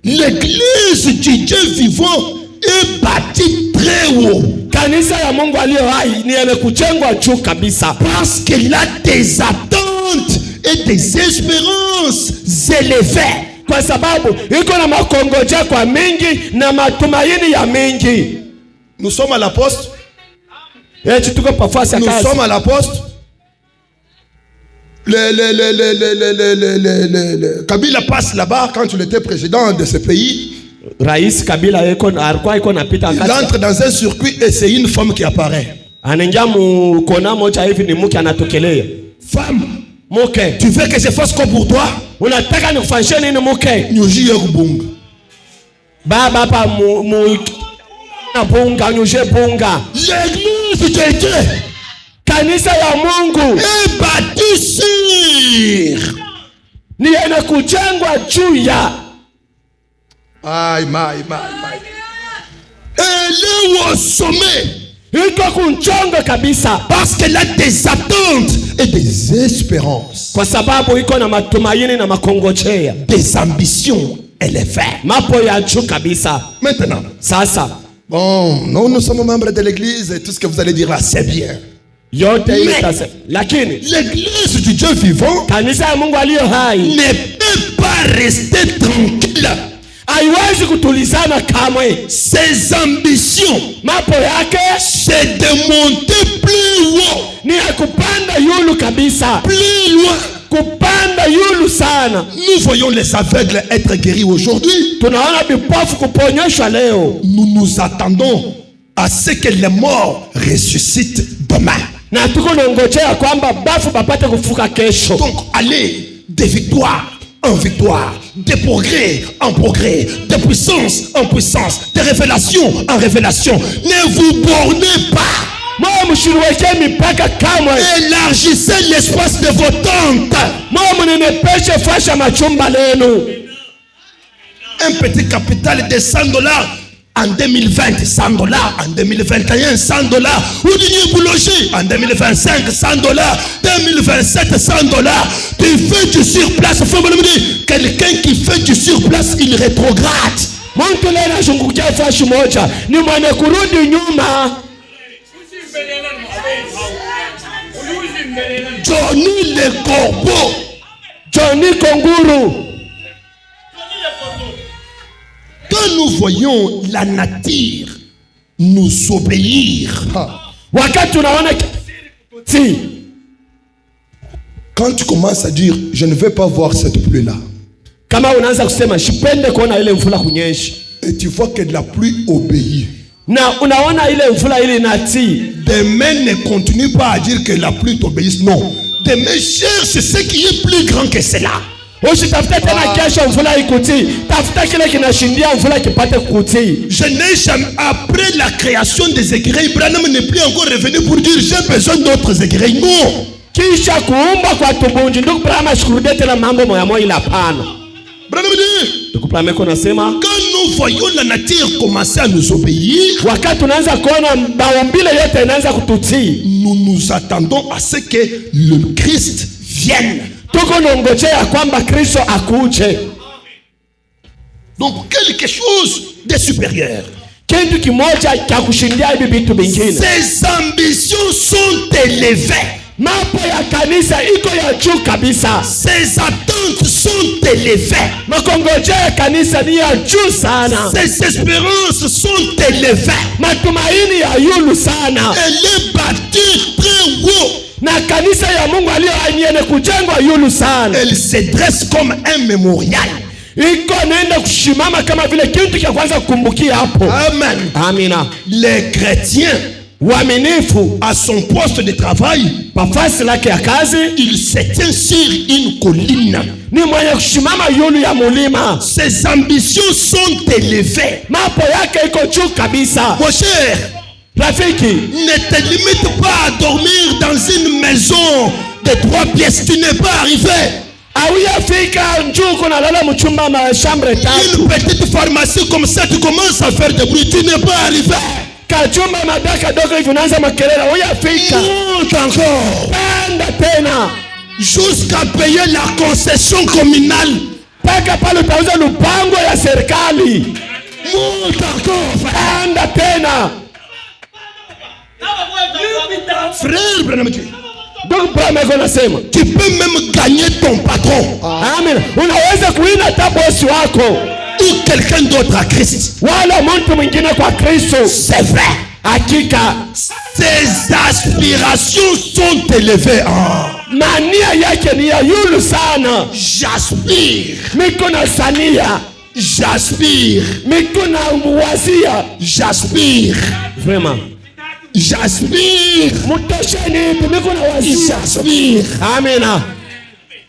l'église du Dieu vivant est bâtie très haut. kanisa ya Mungu aliyo hai ni yamekujengwa juu kabisa. Parce qu'elle a des attentes et des espérances élevées. Kwa sababu iko na makongoja kwa mingi na matumaini ya mingi. Nous sommes à la poste. Tuko pafasi ya Nous kazi. sommes à la poste. Kabila passe là-bas quand il était président de ce pays. Rais Kabila alikuwa iko napita Il wakati. entre dans un circuit et c'est une femme qui apparaît. Anaingia mkona moja hivi ni mke anatokelea. Femme, Mke, tu veux que je fasse quoi pour toi? unataka nikufanyie nini mke? Nyuji yekubunga. Baba hapa na bunga, nyushe bunga. L'église de Dieu Kanisa ya Mungu est bâtie sur. ni yenye kujengwa juu ya. Aïe, aïe, aïe. Elle est au sommet. Iko kunchongo kabisa. Parce qu'elle a des attentes et des espérances. Kwa sababu iko na matumaini na makongojea. Des ambitions élevées. Mapo ya juu kabisa. Maintenant. Sasa. Bon, nous sommes membres de l'église et tout ce que vous allez dire là, c'est bien. Yote ile sasa. Lakini l'église du Dieu vivant kanisa ya Mungu aliyo hai ne peut pas rester tranquille. haiwezi kutulizana kamwe. Ses ambitions, Mapo yake c'est de monter plus haut. ni ya kupanda yulu kabisa. Plus loin. Kupanda yulu sana. Nous voyons les aveugles être guéris aujourd'hui. Tunaona vipofu kuponyeshwa leo. Nous nous attendons à ce que les morts ressuscitent demain. Na tuko ngojea kwamba bafu bapate kufuka kesho. Donc allez de victoire en victoire, de progrès en progrès, de puissance en puissance, de révélation en révélation. Ne vous bornez pas. Mwa mshiriweke mipaka kamwe. Élargissez l'espace de vos tentes. Mwa mnenepeshe fasha machumba lenu. Un petit capital de $100 en 2020, $100 en 2021, $100. Où vous loger en 2025, $100, 2027, $100. Tu fais du surplace. Quelqu'un qui fait du surplace, il rétrograde. Mtu leo anazungukia fashi moja ni mwenye kurudi nyuma. Johnny le corbeau. Johnny Konguru. Quand nous voyons la nature nous obéir, Wakati unaona si quand tu commences à dire je ne vais pas voir cette pluie là, kama unaanza kusema sipende kuona ile mvula kunyesha, et tu vois que la pluie obéit, na unaona ile mvula ile inatii, demain ne continue pas à dire que la pluie t'obéisse. Non, demain cherche ce qui est plus grand que cela. usitafuta tena kesho mvula ikutii, tafuta kile kinashindia mvula kipate kukutii. Je n'ai jamais, après la création des écureuils, Branham n'est plus encore revenu pour dire j'ai besoin d'autres écureuils. Non. Kisha kuumba kwa tubunji, ndugu Brahma shukurudie tena mambo moya moya ila hapana. Branham dit, Ndugu Brahma nasema quand nous voyons la nature commencer à nous obéir, wakati tunaanza kuona maumbile yote inaanza kututii, nous nous attendons à ce que le Christ vienne. tuko nongojea kwamba Kristo akuje. Donc quelque chose de supérieur. Kitu kimoja cha kushindia hivi vitu vingine. Ses ambitions sont élevées. Mambo ya kanisa iko ya juu kabisa. Ses attentes sont élevées. Makongojea ya kanisa ni ya juu sana. Ses espérances sont élevées. Matumaini ya yulu sana. Elle est bâtie très haut. Na kanisa ya Mungu aliyoaniene kujengwa yulu sana. Elle se dresse comme un mémorial. Iko naenda kushimama kama vile kitu cha kwanza kukumbukia hapo. Amen. Amina. Les chrétiens, waaminifu à son poste de travail, pafasi lake ya kazi, il se tient sur une colline. Ni mwenye kushimama yulu ya mulima. Ses ambitions sont élevées. Mapo yake iko juu kabisa. Mon cher, rafiki, ne te limite pas à dormir dans une maison de 3 pièces. Tu n'es pas arrivé. Awiyafika njuko na lala mchumba ma chambre tatu. Une petite pharmacie comme ça, tu commences à faire du bruit. Tu n'es pas arrivé. Kachumba madaka dogo hivi unaanza makelele. Awiyafika. Monte encore. Panda tena. Jusqu'à payer la concession communale. Paka pale utauza lupango ya serikali. Monte encore. Panda tena. Frère Branham, donc Branham anasema tu peux même gagner ton patron. Amen. Unaweza kuina hata bosi wako ou quelqu'un d'autre à Christ. Wala mtu mwingine kwa Kristo. C'est vrai. Hakika ses aspirations sont élevées. Mania yake ni ya yulu sana. J'aspire. Miko na sania. J'aspire. Miko na muwazia. J'aspire. Vraiment. J'aspire. Mutosheni miko na wazia. J'aspire. Amena.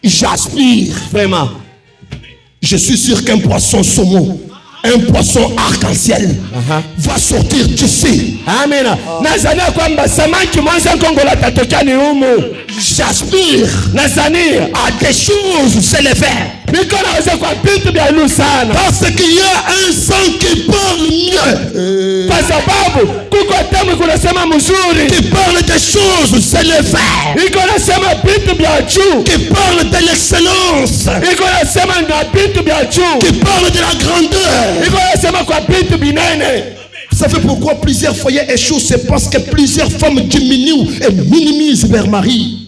J'aspire. Vraiment. Je suis sûr qu'un poisson saumon, un poisson arc-en-ciel va sortir d'ici. Amen. Nazania kwamba samaki mwanza kongola tatokea ni humu. J'aspire. Nazania à des choses s'élever. Niko naweza kwa vitu vya juu sana. Parce qu'il y a un sang qui parle mieux. Kwa sababu kuko tamu kunasema mzuri. Qui parle des choses s'élever. Iko nasema vitu vya juu. Qui parle de l'excellence. Iko nasema na vitu vya juu. Qui parle de la grandeur. Iko nasema kwa vitu binene. Vous savez pourquoi plusieurs foyers échouent? C'est parce que plusieurs femmes diminuent et minimisent leur mari.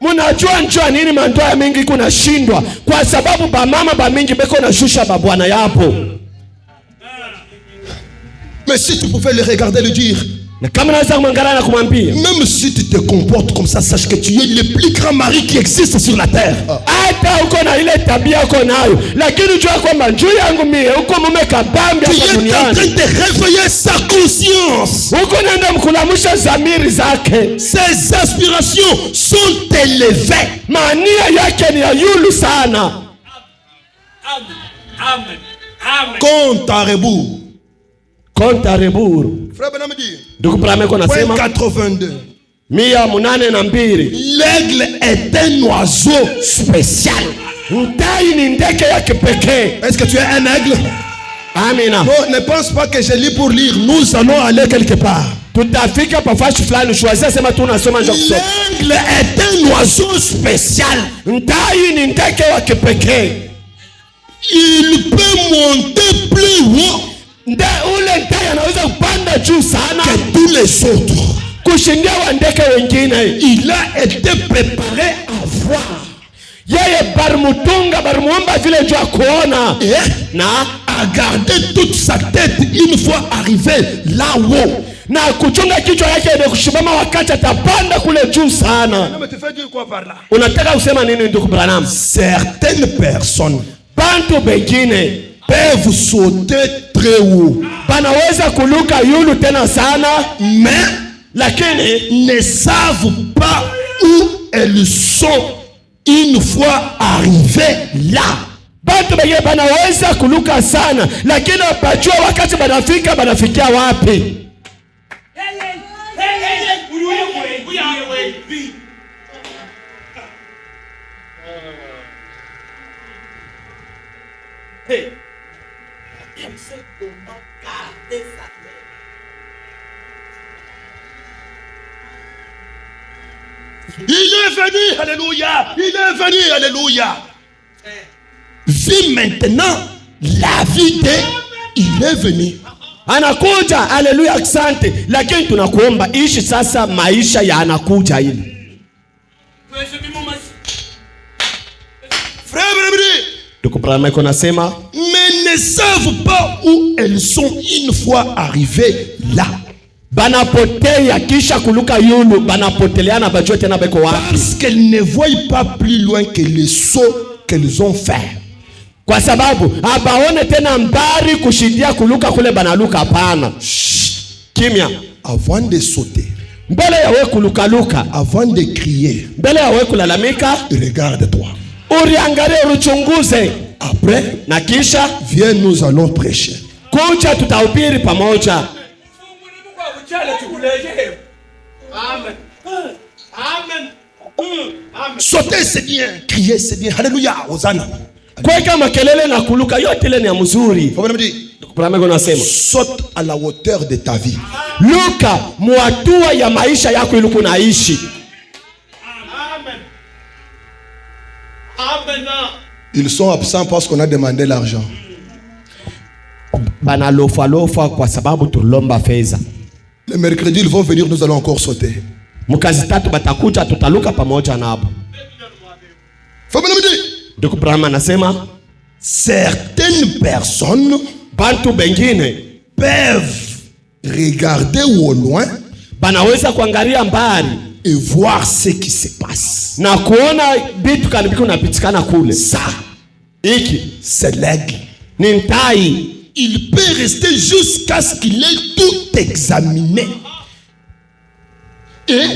Munajua njua nini mandoa mingi kuna shindwa? Kwa sababu ba mama ba mingi beko na shusha ba bwana yapo. Mais si tu pouvais le regarder, le dire, même si tu te comportes comme ça, sache que tu es le plus grand mari qui existe sur la terre. Tu es en train de réveiller sa conscience. Ses aspirations sont élevées. Compte à rebours. Compte à rebours. Frère Branham dit. Point 82. L'aigle est un oiseau spécial. Est-ce que tu es un aigle? Amina. Non, ne pense pas que je lis pour lire. Nous allons aller quelque part. L'aigle est un oiseau spécial. Il peut monter plus haut que tous les autres. Il a été préparé à voir. Et à garder toute sa tête une fois arrivé là-haut. Na kuchunga kichwa yake ndio kushimama wakati atapanda kule juu sana. Mais tu fais dire quoi par là? Unataka usema nini ndugu Branham? Certaines personnes bantu bengine peuvent sauter très haut. Banaweza kuluka yulu tena sana, mais lakini ne savent pas où elles sont une fois arrivées là. Bantu bengine banaweza kuluka sana, lakini wapajua wakati banafikia wapi. Elle sait comment garder sa mère. Il est venu, alléluia. Il est venu, alléluia. Vis maintenant la vie de il est venu. Anakuja, haleluya, asante. Lakini tunakuomba ishi sasa maisha ya anakuja ile. Frère, mais ne savent pas où elles sont une fois arrivées là. Banapotea kisha kuluka yulu, banapoteleana bajua tena beko wapi. Parce qu'elles ne voient pas plus loin que les sauts qu'elles ont fait. Kwa sababu abaone tena mbari kushindia kuluka kule banaluka hapana. Kimya. Avant de sauter, mbele ya wewe kuluka luka, avant de crier, mbele ya wewe kulalamika, regarde-toi. Uriangalie, uruchunguze. Après, na kisha viens, nous allons prêcher. Kuja tutahubiri pamoja. Amen. Amen. Amen. Sauter c'est bien, crier c'est bien. Alléluia, Hosanna. Kweka makelele na kuluka yote ile ni mzuri. Saute à la hauteur de ta vie. Luka muatua ya maisha yako iluku naishi. Amen. Amen. Ils sont absents parce qu'on a demandé l'argent. Bana lofa kwa sababu tulomba fedha. Le mercredi ils vont venir, nous allons encore sauter. Mukazi tatu batakuja tutaluka pamoja nabo. Ndugu Brahma anasema certaines personnes bantu bengine peuvent regarder au loin, banaweza kuangalia mbali et voir ce qui se passe. Na kuona bitu kanibiko napitikana kule. Ça, iki c'est l'aigle. Ni ntai. Il peut rester jusqu'à ce qu'il ait tout examiné. Et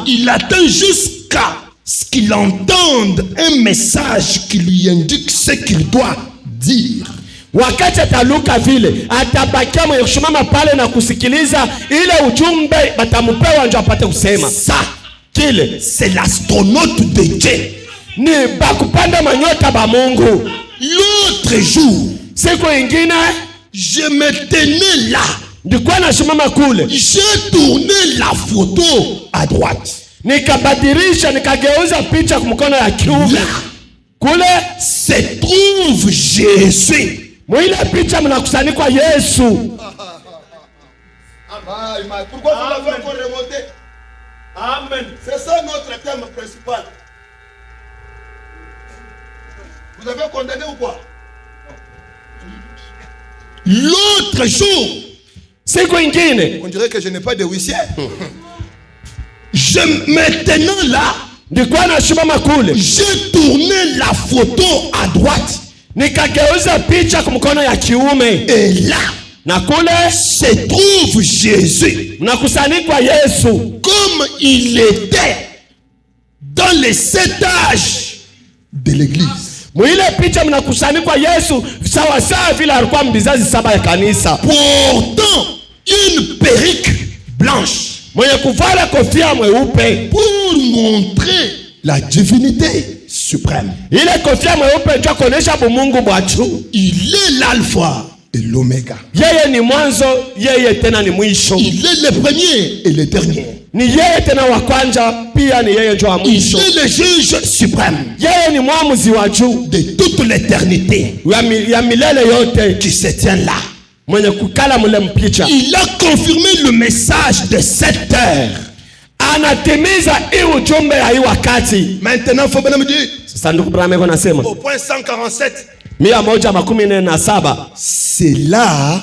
il attend jusqu'à ce qu'il entende un message qui lui indique ce qu'il doit dire. Wakati ataluka vile atabakia mshimama pale na kusikiliza ile ujumbe batamupewa ndio apate kusema. Ça, kile c'est l'astronaute de Dieu. Ni bakupanda manyota ba Mungu. L'autre jour, siku ingine je me tenais là. Ndikuwa nashimama kule. J'ai tourné la photo à droite. Nikabadilisha nikageuza picha kwa mkono ya kiume. Kule se trouve Jésus. Mwile picha mnakusanyikwa Yesu. Pourquoi vous l'avez encore remonté? Amen. C'est ça notre thème principal. Vous avez condamné ou quoi? L'autre jour, siku ingine, on dirait que je n'ai pas de huissier. Je maintenant là, j'ai tourné la photo à droite. Nikageuza picha kwa mkono ya kiume. Et là, na kule se trouve Jésus. Nakusanyikwa Yesu. Comme il était dans les 7 âges de l'église. Mwile picha mnakusanyikwa Yesu sawa sawa vile alikuwa mbizazi 7 ya kanisa. Portant une perruque blanche. Mwenye kuvala kofia mweupe. Pour montrer la divinité suprême. Ile kofia mweupe ndio kuonesha bumungu bwachu. Il est l'alpha et l'oméga. Yeye ni mwanzo, yeye tena ni mwisho. Il est le premier et le dernier. Ni yeye tena wa kwanza, pia ni yeye ndio wa mwisho. Il est le juge suprême. Yeye ni mwamuzi wa juu de toute l'éternité. Ya milele yote qui se tient là. Mwenye kukala mule mpicha. Il a confirmé le message de cette heure. Anatimiza hii ujumbe ya hii wakati. Maintenant faut bien me dire. Sasa ndugu Brahma yuko nasema. Au point 147. 147. C'est là.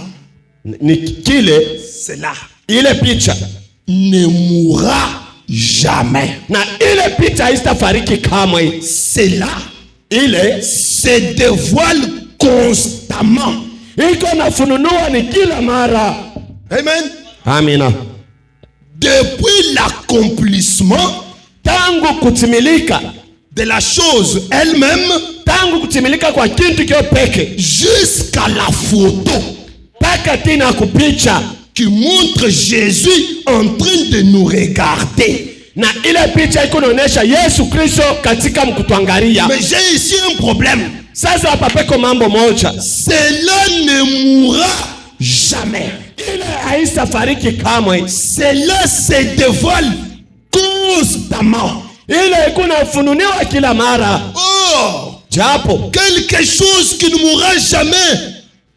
Ni kile. C'est là. Ile picha ne mourra jamais. Na ile picha haitafariki kamwe. C'est là. Ile se dévoile constamment. Iko na fununua ni kila mara. Amen. Amina. Depuis l'accomplissement tangu kutimilika de la chose elle-même, tangu kutimilika kwa kitu kio peke, jusqu'à la photo paka tina kupicha qui montre Jésus en train de nous regarder. Na ile picha iko inaonyesha Yesu Kristo katika mkutuangalia. Mais j'ai ici un problème. Sasa hapa peko mambo moja. Cela ne kufariki kamwe. Cela se dévoile constamment. Ile kunafununiwa kila mara. Oh, japo quelque chose qui ne mourra jamais,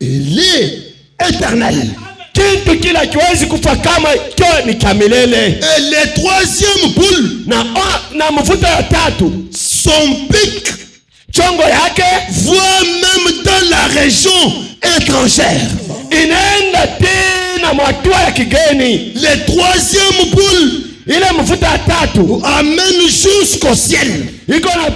il est éternel. Kitu kila kiwezi kufa kama kio ni kamilele. Et le troisième boule, na mvuto ya tatu, son pic, chongo yake, voit même dans la région étrangère. Inaenda tena mwatua ya kigeni. Le troisième boule, ile mvuto ya tatu, amène jusqu'au ciel. Iko na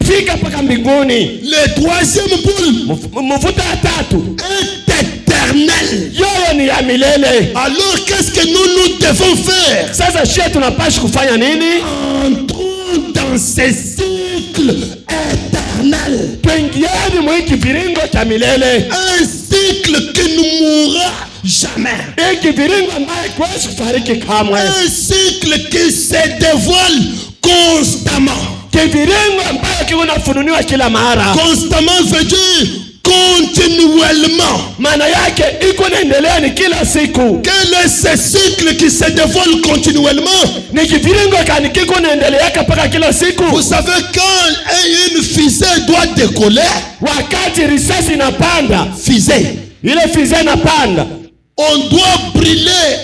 fika paka mbinguni. Le troisième boule, mvuto ya tatu, est éternel. Yoyo ni ya milele. Alors qu'est-ce que nous devons faire? Sasa shie tunapaswa kufanya nini? Entrons dans ce cycle éternel. Tuingieni mwiki viringo cha milele. Un cycle qui ne mourra jamais. Iki viringo ambaye kwezi kufariki kamwe. Un cycle qui se dévoile constamment. Kiviringo ambaye kikunafununiwa kila mara. Constamment veut dire continuellement. Maana yake iko naendelea ni kila siku. Quel est ce cycle qui se dévoile continuellement? Ni kiviringo kani kiko naendelea paka kila siku. Vous savez quand une fusée doit décoller, wakati risasi inapanda, fusée, ile fusée inapanda, on doit brûler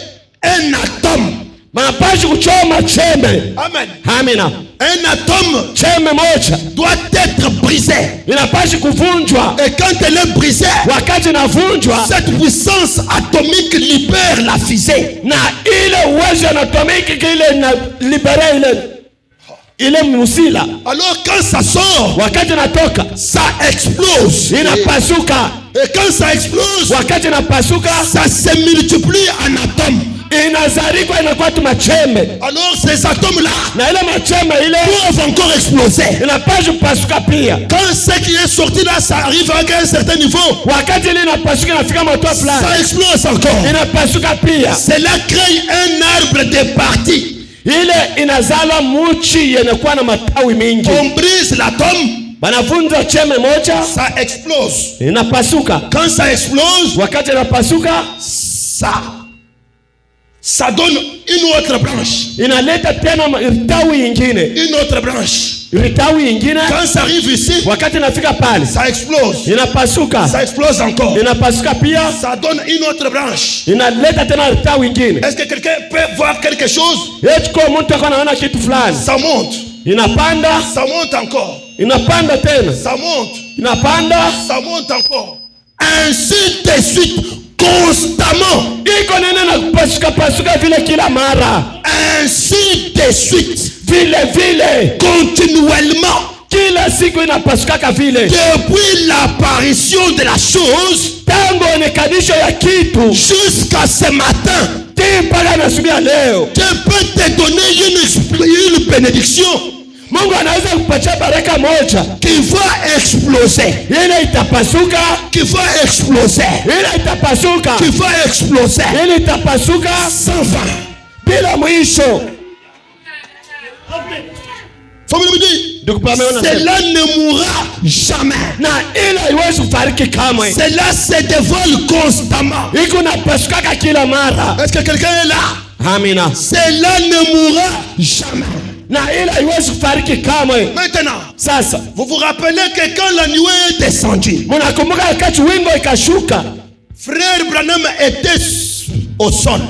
un atome. Manapashi kuchoma chembe. Amen. Amina. Un atome, chembe moja, doit être brisé. Inapashi kuvunjwa. Et quand elle est brisée, wakati inavunjwa, cette puissance atomique libère la fusée. Na ile uwezo anatomiki ile na libere ile musila. Alors quand ça sort, wakati natoka, ça explose. Inapasuka. Et quand ça explose, wakati inapasuka, ça se multiplie en atomes. Inazarikwa inakuwa tu machembe. Alors ces atomes là, na ile machembe ile peuvent encore exploser. Inapaswa kupasuka pia. Quand ce qui est sorti là, ça arrive à un certain niveau, wakati ile inapasuka inafika moto fulani, ça explose encore. Inapasuka pia. Cela crée un arbre de parties. Ile inazala muchi yenye kuwa na matawi mingi. On brise l'atome, banavunja chembe moja, ça explose. Inapasuka. Quand ça explose, wakati inapasuka, ça donne une autre branche. Inaleta tena tawi ingine. Une autre branche. Tawi ingine. Quand ça arrive ici, wakati inafika pale, ça explose. Inapasuka. Ça explose encore. Inapasuka pia. Ça donne une autre branche. Inaleta tena tawi ingine. Est-ce que quelqu'un peut voir quelque chose? Etiko mtu anaona kitu fulani. Ça monte. Inapanda. Ça monte encore. Inapanda tena. Ça monte. Inapanda. Ça monte encore. Ainsi de suite, constamment. Iko nene na pasuka vile kila mara. Ainsi de suite, vile continuellement. Kila siku inapasuka vile. Depuis l'apparition de la chose, tangu onekanisho ya kitu, jusqu'à ce matin, mpaka nasubia leo. Je peux te donner une bénédiction. Mungu anaweza kupatia baraka moja qui va exploser. Ile itapasuka. Qui va exploser. Ile itapasuka. Qui va exploser. Ile itapasuka sans fin. Bila mwisho. Cela ne mourra jamais. Na ile haiwezi kufariki kamwe. Cela se dévoile constamment. Iko napasuka kila mara. Est-ce que quelqu'un est là? Amina. Cela ne mourra jamais. Na ile haiwezi kufariki kamwe. Maintenant, sasa, vous vous rappelez que quand la nuée est descendue, mnakumbuka wakati wingo ikashuka, frère Branham était au sol.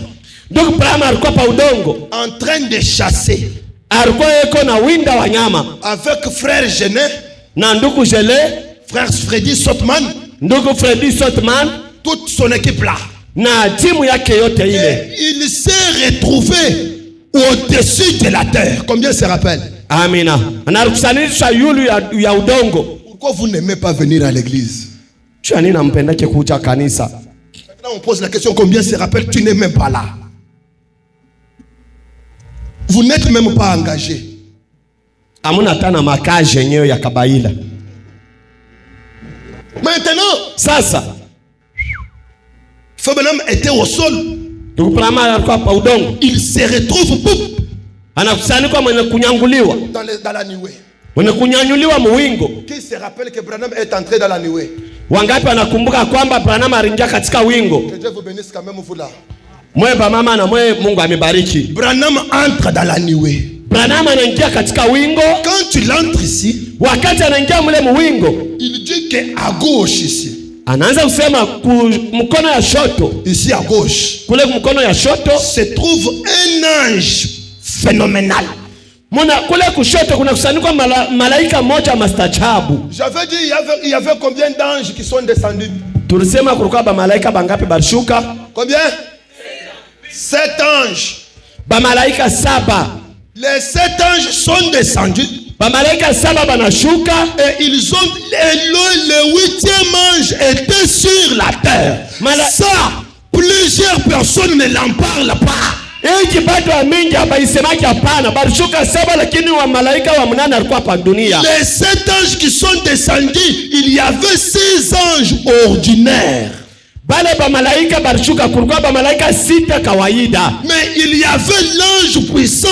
Ndugu Branham alikuwa pa udongo, en train de chasser. Alikuwa yeko na winda wanyama avec frère Genet, na ndugu Gele, frère Freddy Sotman, ndugu Freddy Sotman, toute son équipe là. Na timu yake yote ile. Il s'est retrouvé au-dessus de la terre. Combien se rappelle? Amina. Anakusanisha yulu ya udongo. Pourquoi vous n'aimez pas venir à l'église? Tu ani nampendake kuja kanisa. Maintenant on pose la question, combien se rappelle? Tu n'es même pas là. Vous n'êtes même pas engagé. Amuna tana makaje yenyewe ya kabaila. Maintenant, sasa, Fabelam était au sol. Il se retrouve dans la nuée. Qui se rappelle que Branham est entré dans la nuée? Wangapi wanakumbuka kwamba Branham aliingia katika wingo? Que Dieu vous bénisse quand même vous là. Mwe mama na mwe Mungu amebariki. Branham entre dans la nuée. Branham anaingia katika wingo. Quand tu l'entres ici, wakati anaingia mule mwingo, il dit que à gauche ici. Anaanza kusema mkono ya shoto. Ici à gauche. Kule mkono ya shoto se trouve un ange phénoménal. Muna kule kushoto kuna kusanyiko malaika moja mastajabu. J'avais dit il y avait combien d'anges qui sont descendus? Tulisema kulikuwa ba malaika bangapi barshuka? Combien? 7 anges. Ba malaika 7. Les 7 anges sont descendus. Ba malaika 7 banashuka et ils ont le 8e ange était sur la terre. Ça, plusieurs personnes ne l'en parlent pas. Eki bado mingi hapa isemaki hapana. Barshuka 7 lakini wa malaika wa 8 alikuwa hapa dunia. Les 7 anges qui sont descendus, il y avait 6 anges ordinaires. Bale ba malaika barshuka kulikuwa ba malaika 6 kawaida. Mais il y avait l'ange puissant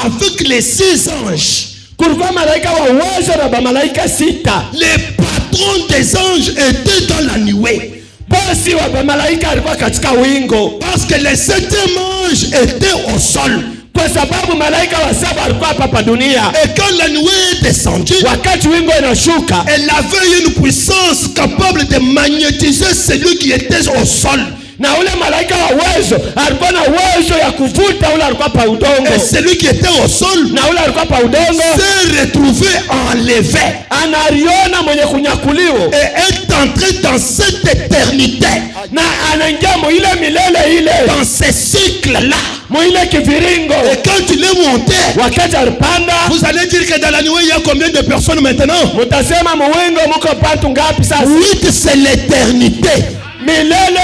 avec les 6 anges. Kulikuwa malaika wa uwezo na ba malaika 6. Les patrons des anges étaient dans la nuée. Bosi wa ba malaika alikuwa katika wingo. Parce que les 7e ange était au sol. Kwa sababu malaika wa 7 alikuwa hapa dunia. Et quand la nuée est descendue, wakati wingo inashuka, elle avait une puissance capable de magnétiser celui qui était au sol. Na ule malaika wa uwezo alikuwa na uwezo ya kuvuta ule alikuwa pa udongo. Et celui qui était au sol, na ule alikuwa pa udongo, s'est retrouvé enlevé. Anariona mwenye kunyakuliwa. Et est entré dans cette éternité. Na anaingia ile milele ile. Dans ce cycle-là. Ile kiviringo. Et quand il est monté, wakati alipanda, vous allez dire que dans la nuée il y a combien de personnes maintenant? Mutasema mwingo muko patu ngapi sasa? 8 c'est l'éternité. Milele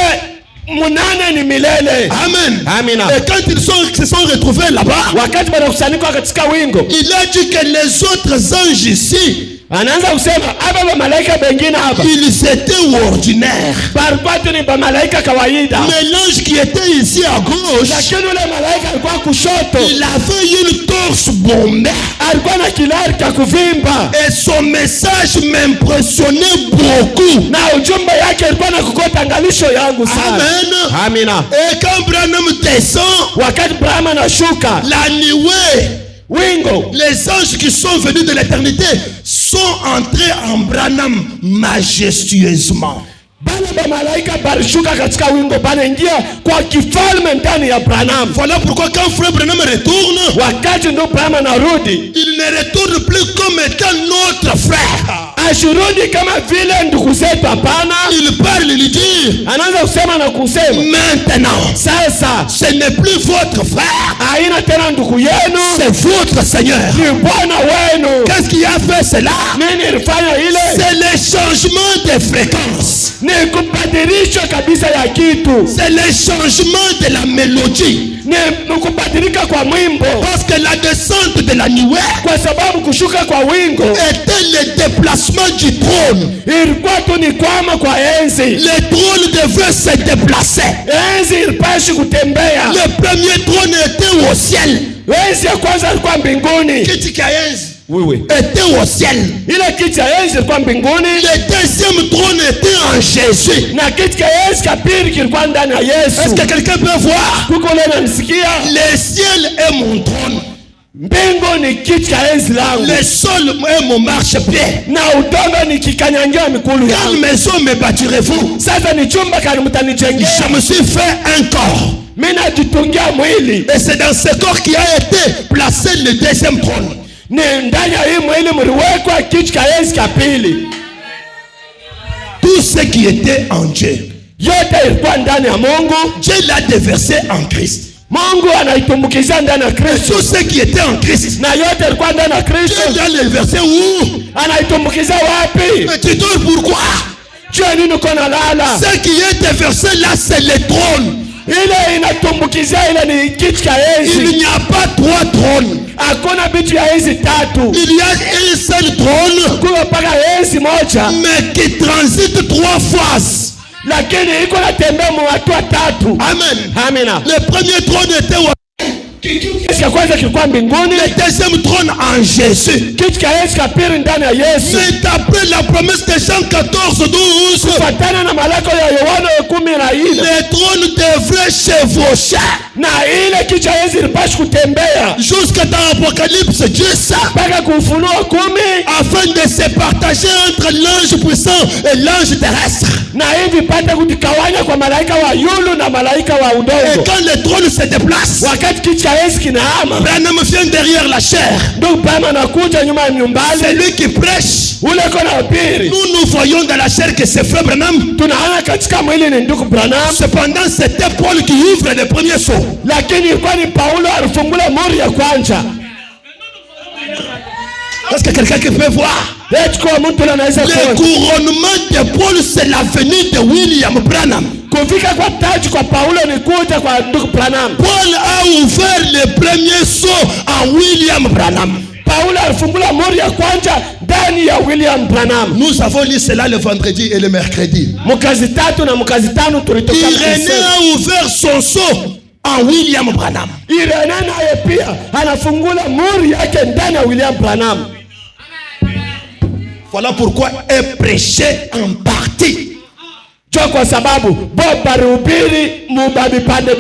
8 ni milele. Amen. Amina. Et quand ils se sont retrouvés là-bas, wakati banakusanyika katika wingo, il a dit que les autres anges ici, anaanza kusema hapa ba malaika bengine hapa, ils étaient ordinaires. Barkwatu ni ba malaika kawaida. Mais l'ange qui était ici à gauche, lakini ule malaika alikuwa kushoto, il avait une torse bombée. Alikuwa na kilari cha kuvimba. Et son message m'impressionnait beaucoup. Na ujumbe yake alikuwa na kukota angalisho yangu sana. Amen. Amina. Et quand Branham descend, wakati Branham anashuka, la nuée, wingo, les anges qui sont venus de l'éternité sont entrés en Branham majestueusement. Bale ba malaika barishuka katika wingo banaingia kwa kifalme ndani ya Branham. Voilà pourquoi quand frère Branham retourne, wakati ndo Branham anarudi, il ne retourne plus comme étant notre frère. Ashurudi kama vile ndugu zetu, hapana. Il parle, il dit, anaanza kusema na kusema, maintenant, sasa ce n'est plus votre frère, haina tena ndugu yenu, c'est votre Seigneur. ni Bwana wenu. Qu'est-ce qui a fait cela? Nini ilifanya ile? C'est le changement de fréquence. Ni kubadilisha kabisa ya kitu. C'est le changement de la mélodie. Ni kubadilika kwa mwimbo. Parce que la descente de la nuée, kwa sababu kushuka kwa wingo, était le déplacement du trône. ilikuwa tu ni kwama kwa enzi. Le trône devait se déplacer. Enzi ilipaswa kutembea. Le premier trône était au ciel. Enzi ya kwanza ilikuwa mbinguni. Kiti cha enzi wewe était au ciel. Ile kiti cha enzi ilikuwa mbinguni. Le deuxième trône était en Jésus. Na kiti cha enzi cha pili kilikuwa ndani ya Yesu. Est-ce que quelqu'un peut voir? Kuko leo nasikia, le ciel est mon trône. Mbingu ni kiti cha enzi langu. Le sol est mon marchepied. Na udongo ni kikanyangia mikulu yangu. Quelle maison me bâtirez-vous? Sasa ni chumba kani mtanijengea? Je me suis fait un corps. Mimi najitungia mwili. Et c'est dans ce corps qui a été placé le deuxième trône. Ni ndani ya hii mwili mliwekwa kiti cha enzi cha pili. Tout ce qui était en Dieu, yote ilikuwa ndani ya Mungu. Dieu l'a déversé en Christ. Mungu anaitumbukiza ndani ya Kristo. Tout ce qui était en Christ, na yote ilikuwa ndani ya Kristo. Dieu l'a déversé où? Anaitumbukiza wapi? Mais tu dors pourquoi? Jua nini uko nalala? Ce qui est déversé là, c'est le trône. Ile inatumbukiza ile ni kiti cha enzi. Il n'y a pas 3 trônes. Hakuna vitu ya enzi tatu. Il y a un seul trône, kuna paka enzi moja, mais qui transite 3 phases. Lakini iko natembea mu watu watatu. Amen. Amina. Le premier trône était kiti cha kwanza kilikuwa mbinguni. Le deuxième trône en Jésus. Kiti cha enzi cha pili ndani ya Yesu. Mais d'après la promesse de Jean 14:12, kufuatana na malako ya Yohana 14, le trône de devrait chevaucher. Na ile kichwa ya enzi ilipaswa kutembea Jusqu'à dans l'Apocalypse 10. mpaka kufunuo 10, Afin de se partager entre l'ange puissant et l'ange terrestre. na hivi pate kujikawanya kwa malaika wa yulu na malaika wa Et udongo. quand le trône se déplace, Wakati kichwa ya enzi kinahama, Branham vient derrière la chair. ndugu Branham anakuja nyuma ya C'est nyumbani, lui qui prêche. ule kona pili. Nous voyons dans la chair que c'est frère Branham. Tunaona katika mwili ni ndugu Branham, Cependant, c'était Paul qui ouvre le premier saut. lakini ilikuwa ni Paulo alifungula muri ya kwanza. Est-ce que quelqu'un qui peut voir? Eti kwa mtu anaweza Le kuona couronnement de Paul, c'est la venue de William Branham. kufika kwa taji kwa Paulo ni kuja kwa ndugu Branham. Paul a ouvert le premier saut en William Branham. Paulo alifungula muri ya kwanza ndani ya William Branham. Nous avons lu cela le vendredi et le mercredi. Mukazi tatu na mukazi tano tulitoka Irénée kusema. a ouvert son saut en William Branham. Irénée naye pia anafungula muri yake ndani ya William Branham. Voilà pourquoi est prêché en partie. Cho kwa sababu Bob alihubiri muba vipande.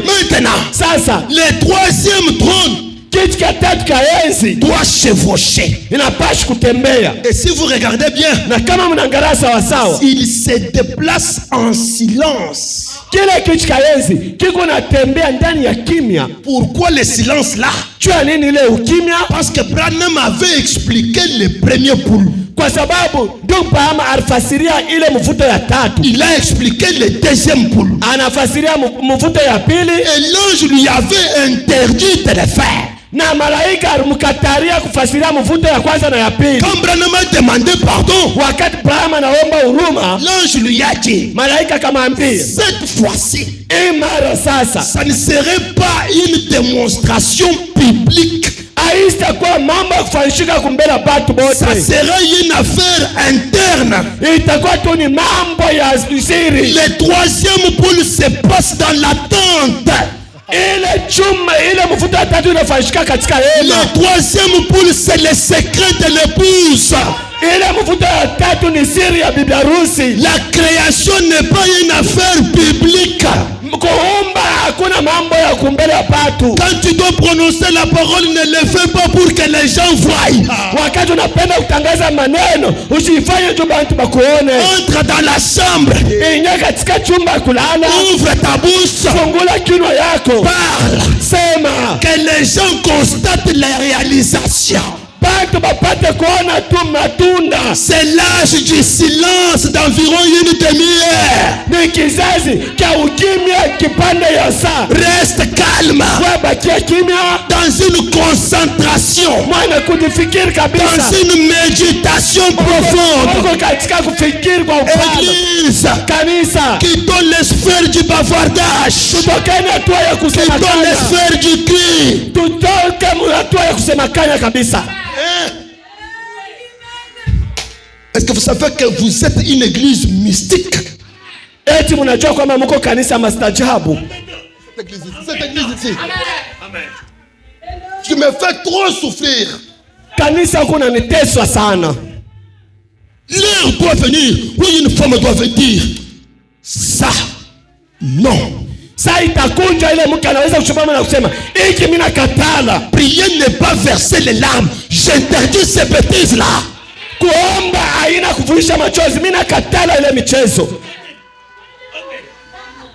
Maintenant, Sasa le troisième trône kiti cha tatu cha enzi doit chevaucher. inapaswa kutembea, Et si vous regardez bien, na kama mnaangalia sawa sawa, il se déplace en silence. kile kiti cha enzi kiko natembea ndani ya kimya. Pourquoi le silence là? Jua nini ile ukimya? Parce que Branham avait expliqué le premier pouls. Kwa sababu ndugu Branham alifasiria ile mvuto ya tatu, Il a expliqué le deuxième pouls. anafasiria mvuto ya pili, Et l'ange lui avait interdit de le faire. na malaika alimkataria kufasiria mvuto ya kwanza na ya pili. Quand Branham a demandé pardon, Wakati Branham anaomba huruma, l'ange lui a dit, malaika akamwambia, cette fois-ci, hii mara sasa ça ne serait pas une démonstration publique. haitakuwa mambo ya kufanyishika kumbele batu Ça bote, serait une affaire interne. itakuwa tu ni mambo ya siri. Le troisième poule se passe dans l'attente. Ile chuma ile mvuto ya tatu inafanyishika katika hema. Le troisième poule, c'est le secret de l'épouse. Ile mvuto ya tatu ni siri ya bibi harusi. La création n'est pas une affaire publique. Kuumba hakuna mambo ya kumbele ya batu. Quand tu dois prononcer la parole, ne le fais pas pour que les gens voient. Wakati unapenda kutangaza maneno, usifanye tu bantu bakuone. Entre dans la chambre. Ingia katika chumba kulala, Ouvre ta bouche. fungula kinywa yako, Parle. sema, Que les gens constatent la réalisation. batu bapate kuona tu matunda. C'est l'âge du silence d'environ une demi-heure. Ni kizazi cha ukimya kipande ya saa. Reste calme. Wewe bakia kimya, Dans une concentration. mwana kujifikiri kabisa, Dans une méditation profonde. uko katika kufikiri kwa upana. Église Kanisa, qui donne les sphères du bavardage. tutokeni hatua ya Qui kusema donne les kanya, sphères du cri. tutoke hatua ya kusema kanya kabisa. Est-ce que vous savez que vous êtes une église mystique? Eti mnajua kwamba mko kanisa mastajabu. Cette église ici. Tu me fais trop souffrir. Kanisa huko naniteswa sana. L'heure doit venir où une femme doit dire ça. Non. Saa itakunja ile mke anaweza kusimama na kusema hiki mimi nakatala. Prier n'est pas verser les larmes. J'interdis ces bêtises là. Kuomba haina kuvuisha machozi. Mimi nakatala ile michezo.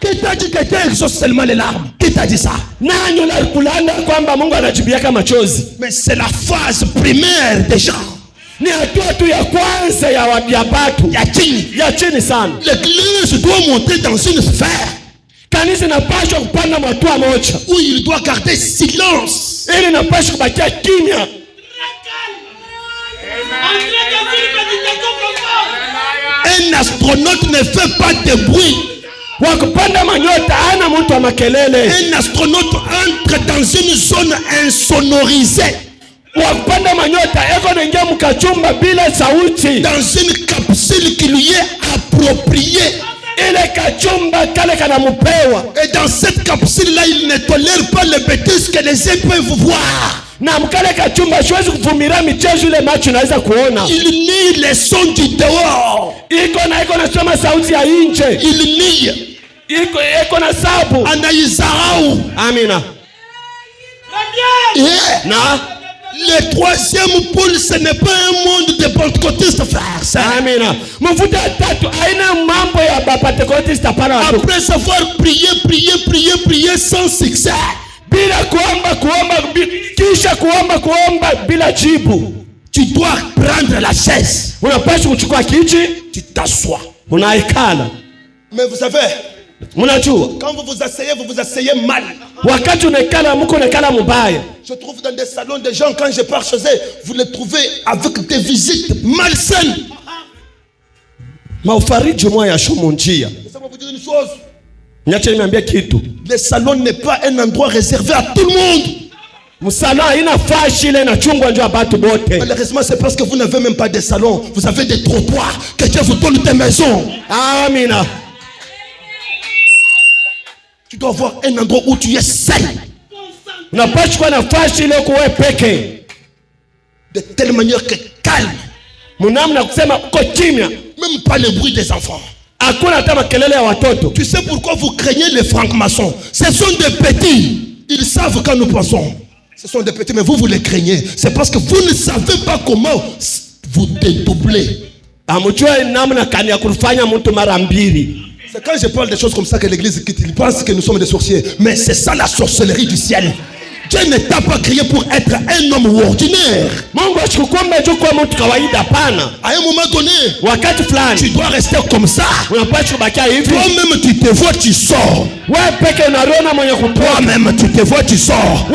Qui t'a dit que Dieu exauce seulement les larmes? Qui t'a dit ça? Nani unakulanda kwamba Mungu anajibiaka machozi? Mais c'est la phase primaire des gens. Ni hatua tu ya kwanza ya batu ya chini sana. L'église doit monter dans une sphère Kanisa inapaswa kupanda hatua moja où il doit garder silence. ili inapaswa kubakia kimya. Un astronaute ne fait pas de bruit. Wakupanda manyota hana mtu wa makelele. Un astronaute entre dans une zone insonorisée. Wakupanda manyota eko naingia mkachumba bila sauti. Dans une capsule qui lui est appropriée. Ile kachumba kale kanamupewa. Et dans cette capsule-là, il ne tolère pas les bêtises que les yeux peuvent voir. Na mkale kachumba siwezi kuvumilia michezo ile macho naweza kuona. Il nie les sons du dehors. Iko na soma sauti ya nje. Il nie iko na sabu. Anaizarau. Amina. Et le troisième pôle, ce n'est pas un monde de pentecôtistes, frère. Amina. Mvuta tatu aina mambo ya Pentecoste para watu. Après avoir prié sans succès. Bila kuomba kisha kuomba bila jibu. Tu dois prendre la chaise. Unapaswa kuchukua kiti, tu t'assois. Unaikala. Mais vous savez, quand vous vous asseyez mal. Wakati unaikala mko unaikala mbaya. Je trouve dans des salons des gens, quand je pars chez eux, vous les trouvez avec des visites malsaines. Maufariji moya shomo njia. Ça va vous dire une chose. Niache niambie kitu. Le salon n'est pas un endroit réservé à tout le monde. Malheureusement, c'est parce que vous n'avez même pas de salon. Vous avez des trottoirs. Que Dieu vous donne des maisons. Amina. Tu dois avoir un endroit où tu es seul. De telle manière que calme. Même pas le bruit des enfants. Tu sais pourquoi vous craignez les francs-maçons? Ce sont des petits. Ils savent quand nous pensons. Ce sont des petits, mais vous les craignez. C'est parce que vous ne savez pas comment vous dédoubler. C'est quand je parle des choses comme ça que l'église quitte. Ils pensent que nous sommes des sorciers. Mais c'est ça la sorcellerie du ciel. Dieu ne t'a pas créé pour être un homme ordinaire. À un moment donné, tu dois rester comme ça. Toi-même tu te vois, tu sors. Toi-même tu te vois, tu sors.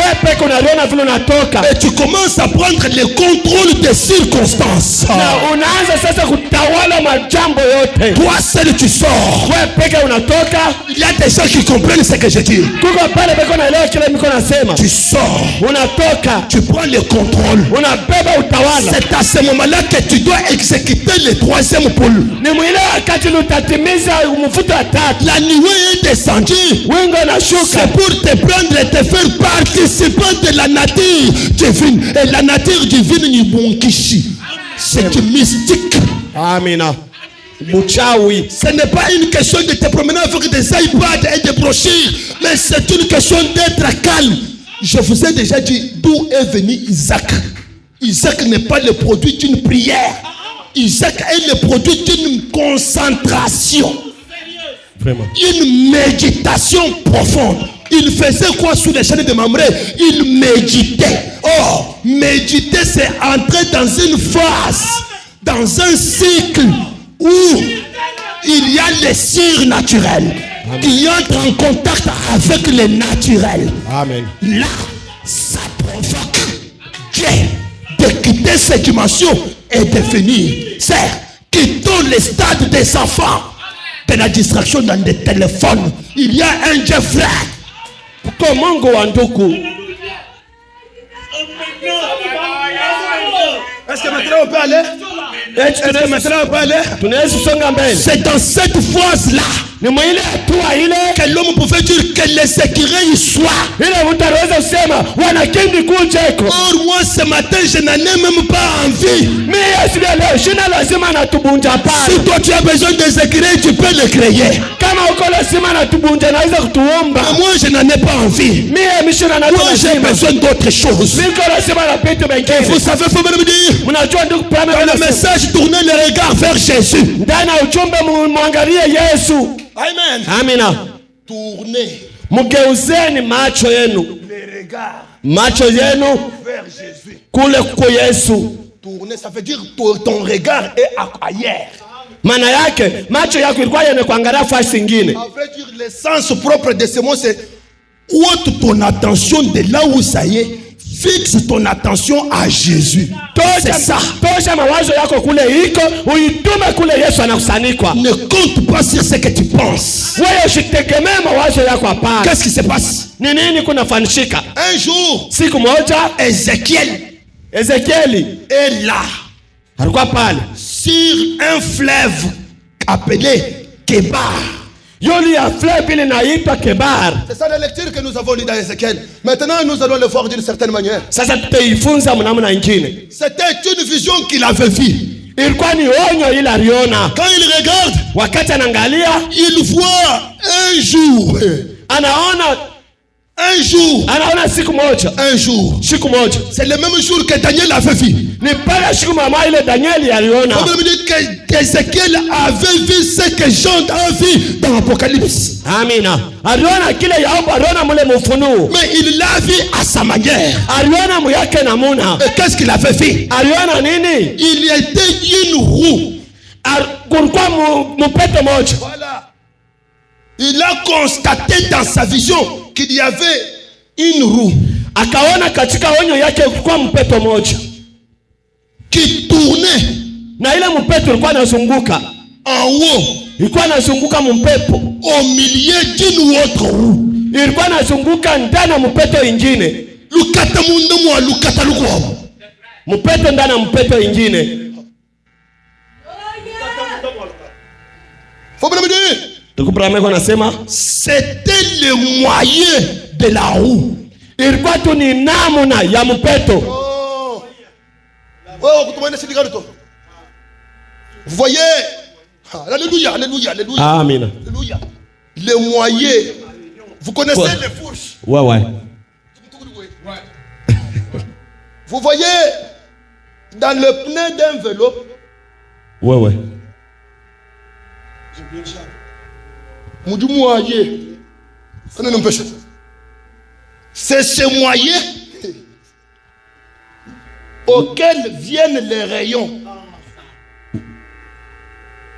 Et tu commences à prendre le contrôle des circonstances. Toi seul tu sors. Il y a des gens qui comprennent ce que je dis. Tu sors, tu prends le contrôle. C'est à ce moment-là que tu dois exécuter le troisième pôle. La nuée est descendue. C'est pour te prendre et te faire participant de la nature divine. Et la nature divine ni bonkishi. C'est du mystique. Amina. Ce n'est pas une question de te promener avec des iPads et des brochures, mais c'est une question d'être calme. Je vous ai déjà dit d'où est venu Isaac. Isaac n'est pas le produit d'une prière. Isaac est le produit d'une concentration. Vraiment. Une méditation profonde. Il faisait quoi sous les chaînes de Mamré? Il méditait. Oh, méditer, c'est entrer dans une phase, dans un cycle où il y a les surnaturels qui entrent en contact avec le naturel. Amen. Là, ça provoque Dieu de quitter cette dimension et de venir. C'est quittons le stade des enfants, de la distraction dans des téléphones. Il y a un Dieu frère. Comment go andoku? Est-ce que maintenant on peut aller? Est-ce que maintenant on peut aller? C'est dans cette phase-là que l'homme pouvait dire que les écureuils soient. Or moi ce matin je n'en ai même pas envie. Si toi tu as besoin des écureuils, tu peux les créer. Moi je n'en ai pas envie. Moi j'ai besoin d'autre chose. Vous savez, faut me dire, dans le message, tournez le regard vers Jésus. Amen. Amina. Tournez mugeuzeni macho yenu, les regards macho yenu vers Jésus. Kule kwa Yesu. Tourner, ça veut dire ton regard est ailleurs. Maana yake macho yako ilikuwa yanakuangalia fasi nyingine. Ça veut dire le sens propre de ce mot, c'est ôte ton attention de là où ça y est. Fixe ton attention à Jésus. C'est ça. Ne compte pas sur ce que tu penses. Qu'est-ce qui se passe? Un jour, Ézéchiel est là sur un fleuve appelé Kébar. C'est ça la lecture que nous avons lue dans Ézéchiel. Maintenant nous allons le voir d'une certaine manière. C'était une vision qu'il avait vue. Ilikuwa ni onyo ile aliona. Quand il regarde, Wakati anaangalia, il voit un jour. anaona siku moja. Un jour. Siku moja. C'est le même jour que Daniel avait vu. Ni pale siku mama ile Danieli aliona. On me dit que Ézéchiel avait vu ce que Jean a vu dans l'Apocalypse. Amina. Aliona kile Yakobo aliona mule mfunuo. Mais il l'a vu à sa manière. Aliona muyake namuna. Et qu'est-ce qu'il avait fait? Aliona nini? Il y était une roue. Kulikuwa mpeto moja. Voilà. Il a constaté dans sa vision qu'il y avait une roue. Akaona katika onyo yake kulikuwa mpeto moja qui tournait. Na ile mpeto ilikuwa inazunguka. En haut. Ilikuwa inazunguka mpepo. Au milieu d'une autre roue. Ilikuwa inazunguka ndani ya mpeto ingine. Lukata mundu mwa lukata luko. Mpeto ndani ya mpeto ingine. Faut bien me dire. Tukuprame nasema c'était le moyen de la roue. Ilikuwa tu ni namna ya mpeto. Vous voyez? Alléluia, alléluia, alléluia. Amen. Alléluia. Le moyen. Vous connaissez les fourches? Ouais. Vous voyez dans le pneu d'un vélo? Ouais. C'est ce moyen auquel viennent les rayons.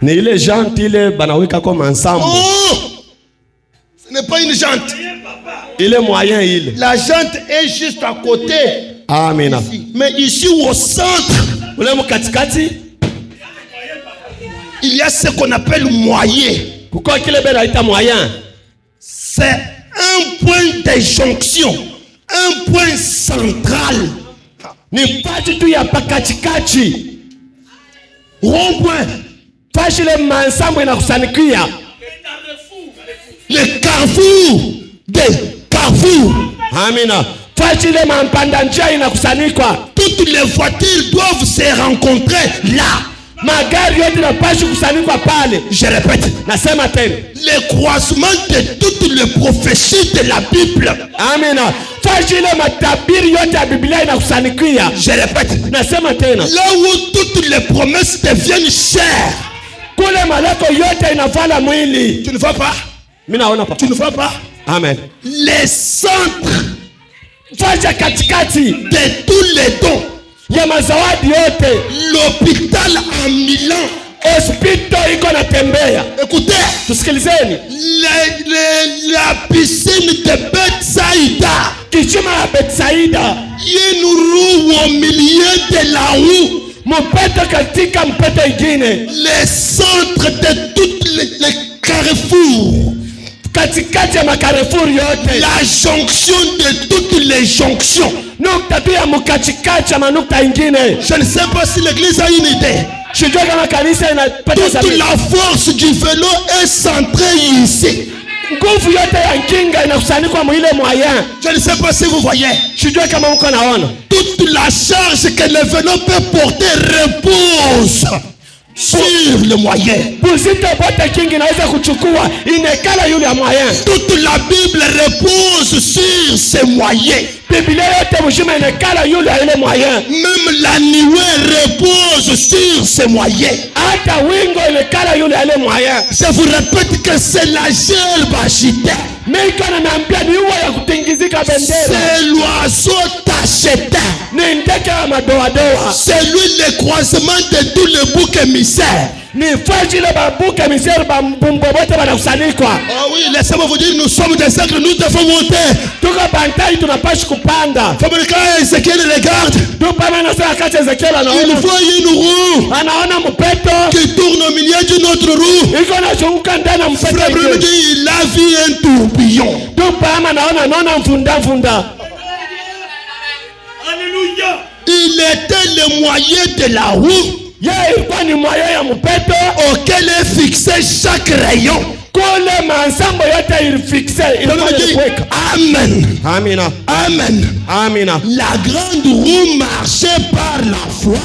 Ni ile jante ile banaweka comme ensemble. Oh! Ce n'est pas une jante. Ile moyen ile. La jante est juste à côté. Amina. Mais ici au centre, ule mkatikati, il y a ce qu'on appelle moyen. Pourquoi kile bena moyen? C'est un point de jonction, un point central. Ni pati tu ya pakatikati. Rond-point. Fashi le mansambo inakusanikia. Le carrefour des carrefours. Amina. Fashi le mampanda njia inakusanikwa. Toutes les voitures doivent se rencontrer là. Magari yote yanapaswa kusanikwa pale. Je répète, nasema tena, le croisement de toutes les prophéties de la Bible. Amina. Fashi le matabiri yote ya Biblia inakusanikia. Je répète, nasema tena, là où toutes les promesses deviennent chères. Kule malako yote inavala mwili. Tu ne vois pas? Mimi naona papa. Tu ne vois pas? Amen. Les centres faja katikati de tous les dons. Ya mazawadi yote. L'hôpital en Milan. Hospital iko natembea. Écoutez, tusikilizeni. La piscine de Bethsaïda. Kichuma ya Bethsaïda. Une roue au milieu de la roue. Mpeto katika mpeto ingine. Les centres de toutes les carrefours. Katikati ya makarefuri yote. La jonction de toutes les jonctions. Nukta tu ya mkatikati ya manukta ingine. Je ne sais pas si l'église a une idée. Toute la force du vélo est centrée ici. Nguvu yote ya kinga inakusanyika mwile moyen. Je ne sais pas si vous voyez. Sijui kama mko naona. Toute la charge que le vélo peut porter repose sur le moyen. Uzito wote kinga inaweza kuchukua inekala yule moyen. Toute la Bible repose sur ce moyen. Biblia yote mzima inekala yule ile moyen. Même la nuée repose sur ce moyen. Hata wingo inekala yule ile moyen. Je vous répète que c'est la gerbe agitée. Mais quand on a bien ni ya kutingizika bendera. C'est l'oiseau tacheté. Ni ndege ya madoadoa. C'est lui le croisement de tous les boucs émissaires. Ni faji le bouc émissaire ba mbumbo bote banakusanikwa. Ah oui, laissez-moi vous dire, nous sommes des aigles, nous devons monter. Tuko bantai tunapaswa kupanda. Fabrika Ezekiel regarde. Tupama na sasa kati Ezekiel anaona. Il voit une roue. Anaona mpeto qui tourne au milieu d'une autre roue. Iko na zunguka ndani ya mpeto. Il a vu un tourbillon. Tupama naona mfunda. Alléluia. Il était le moyen de la roue. Ilikuwa ni moyen ya mpeto auquel est fixé chaque rayon. Kule mansambo yote ilifixe. Amen. Amina. Amen. Amina. La grande roue marchait par la foi.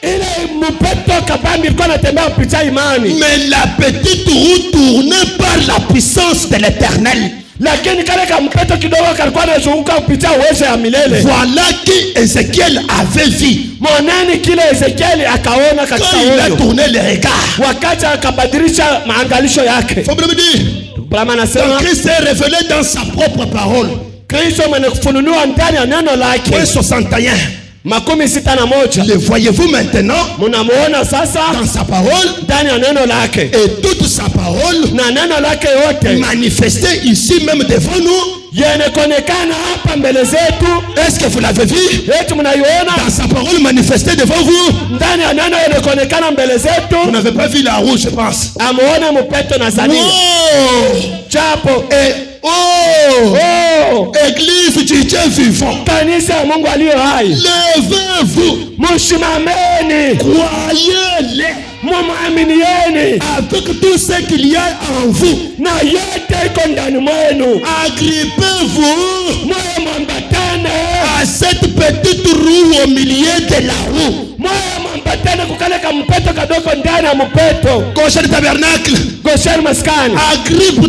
Ile mpeto kabambi ilikuwa inatembea kupitia imani. Mais la petite roue tournée par la puissance de l'Éternel. Lakini kale ka mpeto kidogo kalikuwa inazunguka kupitia uwezo ya milele. Voilà qui Ézéchiel avait vu. Monani kile Ezekiel akaona katika quand il a tourné les regards. Wakati akabadilisha maangalisho yake. Faut bien me dire. Brahma anasema Christ s'est révélé dans sa propre parole. Kristo mwenye kufunuliwa ndani ya neno lake. Point 61. Makumi sita na moja. Le voyez-vous maintenant? Munamuona sasa dans sa parole ndani ya neno lake. Et toute sa parole na neno lake yote manifestée ici même devant nous. Yanaonekana hapa mbele zetu. Est-ce que vous l'avez vu? Eti mnaiona? Dans sa parole manifestée devant vous. Ndani ya neno yanaonekana mbele zetu. Vous n'avez pas vu la roue, je pense. Amuone mpeto na Zania. Chapo Église du Dieu vivant. Kanisa ya Mungu aliye hai. Levez-vous. Mushimameni. Croyez-les. Mumwaminieni. Avec tout ce qu'il y a en vous. Na yote iko ndani mwenu. Agrippez-vous. Moyo mwambatane. À cette petite roue au milieu de la roue. Moyo mwambatane kukaleka mpeto kadogo ndani ya mpeto. Gauche du tabernacle. Gauche maskani. Agrippe.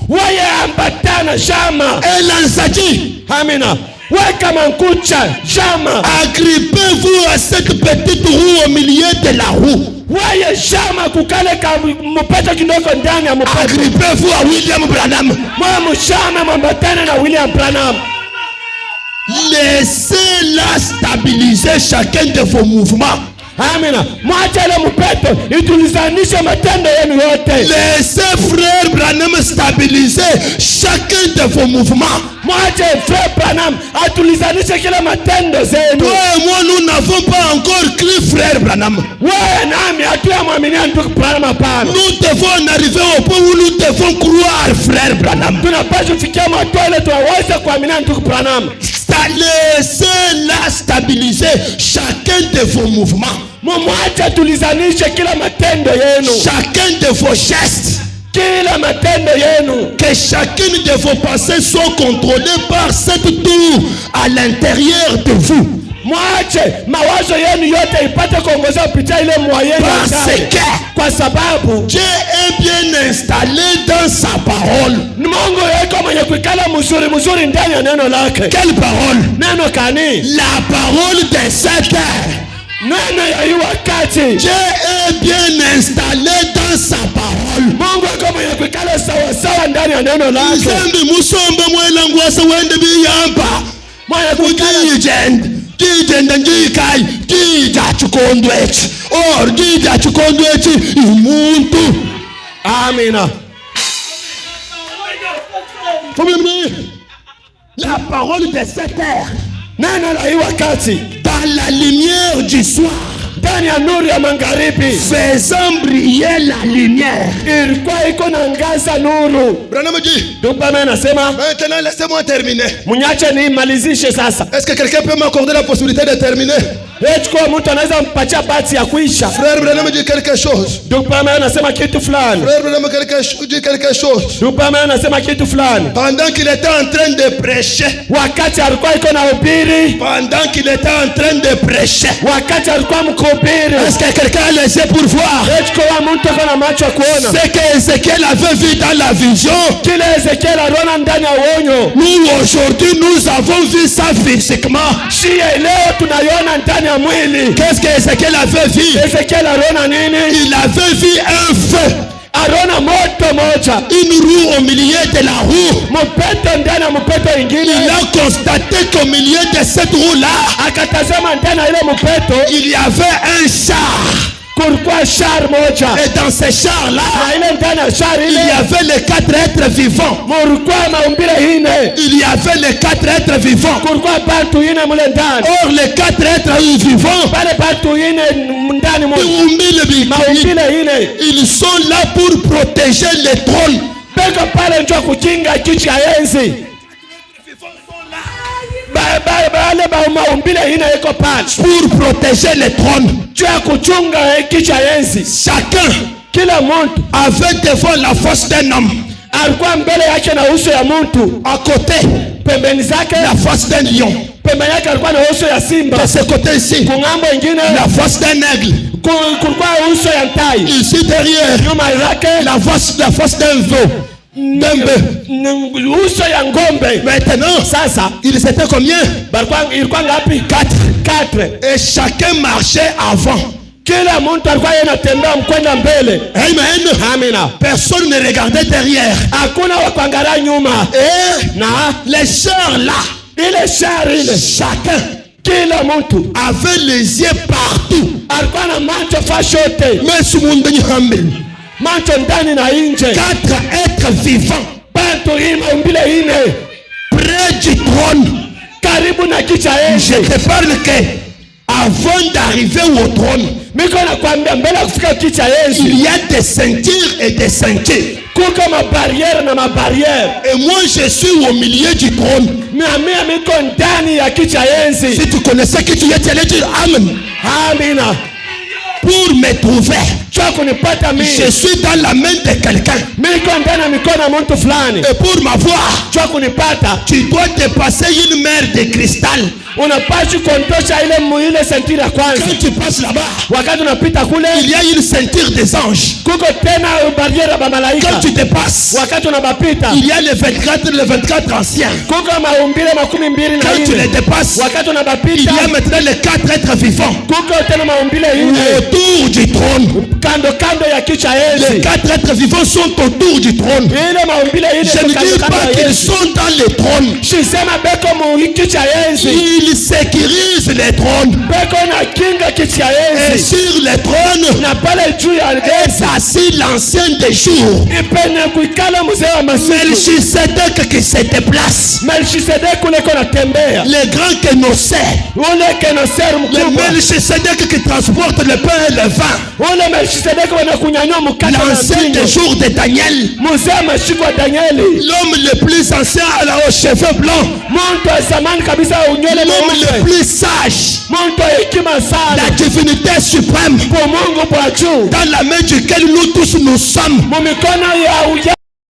Waye ambatana shama. Elanzati. Amina. Weka mankucha shama. Agrippez-vous à cette petite roue au milieu de la roue. Waye shama kukaleka mpeto kidogo ndani ya mpeto. Agrippez-vous à William Branham. Mwa shama mwambatane na William Branham. Laissez-la stabiliser chacun de vos mouvements. Amina. Mwache ile mpeto itulizanishe matendo yenu yote. Laissez frère Branham stabiliser chacun de vos mouvements. Mwache frère Branham atulizanishe kila matendo zenu. Toi et moi nous n'avons pas encore cru frère Branham. Wewe nami hatuyamwaminia ndugu Branham hapana. Nous devons arriver au point où nous devons croire frère Branham. Tunapaswa kufikia matole tuweze kuaminia ndugu Branham. Laissez-la stabiliser chacun de vos mouvements. Mwache tulizanishe kila matendo yenu. Chacun de vos gestes. Kila matendo yenu. Que chacune de vos pensées soit contrôlée par cette tour à l'intérieur de vous. Mwache mawazo yenu yote ipate kuongoza kupitia ile moyo yenu. Parce que kwa sababu Dieu est bien installé dans sa parole. Mungu yuko mwenye kuikala mzuri ndani ya neno lake. Quelle parole? Neno kani? La parole de cette terre. Neno ya hii wakati. Dieu est bien installé dans sa parole. Mungu yuko mwenye kuikala sawa sawa ndani ya neno lake. Nzambi musomba mwelangwasa wende biyamba. Mwenye kuikala Dijenda njikai, dija chukondwechi. Or dija chukondwechi imuntu. Amina. La parole de cette terre. Neno la hii wakati. Dans la lumière du soir. Ndani ya nuru ya magharibi. Faisant briller la lumière. Ilikuwa iko na ngaza nuru. Branham dit. Donc Branham anasema. Maintenant laissez-moi terminer. Munyache nimalizishe sasa. Est-ce que quelqu'un peut m'accorder la possibilité de terminer? Echukua mtu anaweza mpatia bahati ya kuisha. Frère Branham dit quelque chose. Donc Branham anasema kitu fulani. Frère Branham dit quelque chose. Donc Branham anasema kitu fulani. Pendant qu'il était en train de prêcher. Wakati alikuwa iko na hubiri. Pendant qu'il était en train de prêcher. Wakati alikuwa mkuhubiri. Est-ce que quelqu'un a laissé pour voir? Echukua mtu kana macho kuona. C'est que Ézéchiel avait vu dans la vision. Kile Ezekiel aliona ndani ya uonyo. Nous aujourd'hui nous avons vu ça physiquement. Shie leo tunaiona ndani ya mwili. Qu'est-ce que Ézéchiel avait vu? Ezekiel aliona nini? Il avait vu un feu. Aliona moto moja. Une roue au milieu de la roue. Mpeto ndani ya mpeto ingine. Il a constaté qu'au milieu de cette roue-là, akatazama ndani ya ile mpeto, il y avait un char. Kulikuwa char moja. Et dans ce char-là, il y avait les 4 êtres vivants. Il y avait les 4 êtres vivants. Or les 4 êtres vivants, ils sont là pour protéger les trônes. Pour protéger les trônes. Chacun avait devant la face d'un homme. À côté, pembeni zake la face d'un lion. pembeni yake alikuwa na uso ya simba. De ce côté ici, Kungambo ingine la face d'un aigle. kulikuwa uso ya tai. Ici derrière, Nyuma yake la face d'un veau. D'un bœuf. uso ya ngombe. Maintenant, Sasa il était combien? ilikuwa ngapi? 4. Et chacun marchait avant. Kila mtu alikuwa anatembea mkwenda mbele. Amen. Amina. Personne ne regardait derrière. Hakuna wa kuangalia nyuma. Et Na les chars là, ile shari ile, chacun kila mtu avait les yeux partout. alikuwa na macho fashote, Mais ce monde macho ndani na nje. 4 êtres vivants Bantu maumbile ine près du trône. karibu na kicha Je enzi. te parle que avant d'arriver au trône, Miko nakwambia mbele ya kufika kicha enzi il y a des ceintures et des ceintures. kuko mabariere na mabariere. Et moi je suis au milieu du trône. Mimi miko ndani ya kicha enzi. Si tu connaissais qui tu es, tu allais dire Amen. Amina. Pour me trouver, Chwa kunipata mimi, je suis dans la main de quelqu'un. miko ndani ya mikono ya mtu fulani. Et pour m'avoir, Chwa kunipata, tu dois dépasser une mer de cristal. unapaswa kuondosha ile sentire ya kwanza. Quand tu passes là-bas, Wakati unapita kule, il y a une ceinture des anges. kuko tena bariere ba malaika. Quand tu dépasses, Wakati unapita, il y a les 24 anciens. kuko maumbile 24 na Quand tu les ine. dépasses, Wakati il y unapita, a maintenant les 4 êtres vivants kuko tena maumbile ine autour du trône. kando ya kicha Les enzi. 4 êtres vivants sont autour du trône. Ile maumbile ine Je ne dis kando pas ya qu'ils Yesu. sont dans le trône. Shisema beko mu kicha enzi. Ils sécurisent les trônes. Beko na kinga kicha Et enzi. sur les trônes, Na pale juu ya enzi. est assis l'ancien des jours. Ipene kuikala mzee wa masiku. Melchisedec qui se déplace. Melchisedek ule kona tembea. Le grand Kenosé. Ule kenoser Le mkubwa. Melchisedec qui transporte le pain et le vin. Ule Melchisedek wana kunyanyua mkate na L'ancien mvinyo. des jours de Daniel. Mzee wa masiku wa Danieli. L'homme le plus ancien aux cheveux blancs. Muntu wa zamani kabisa wa unywele L'homme le mweupe. plus sage. Muntu wa hekima sana. La divinité suprême. Kwa Mungu kwa juu. Dans la main duquel nous tous nous sommes. Mumikono ya uya.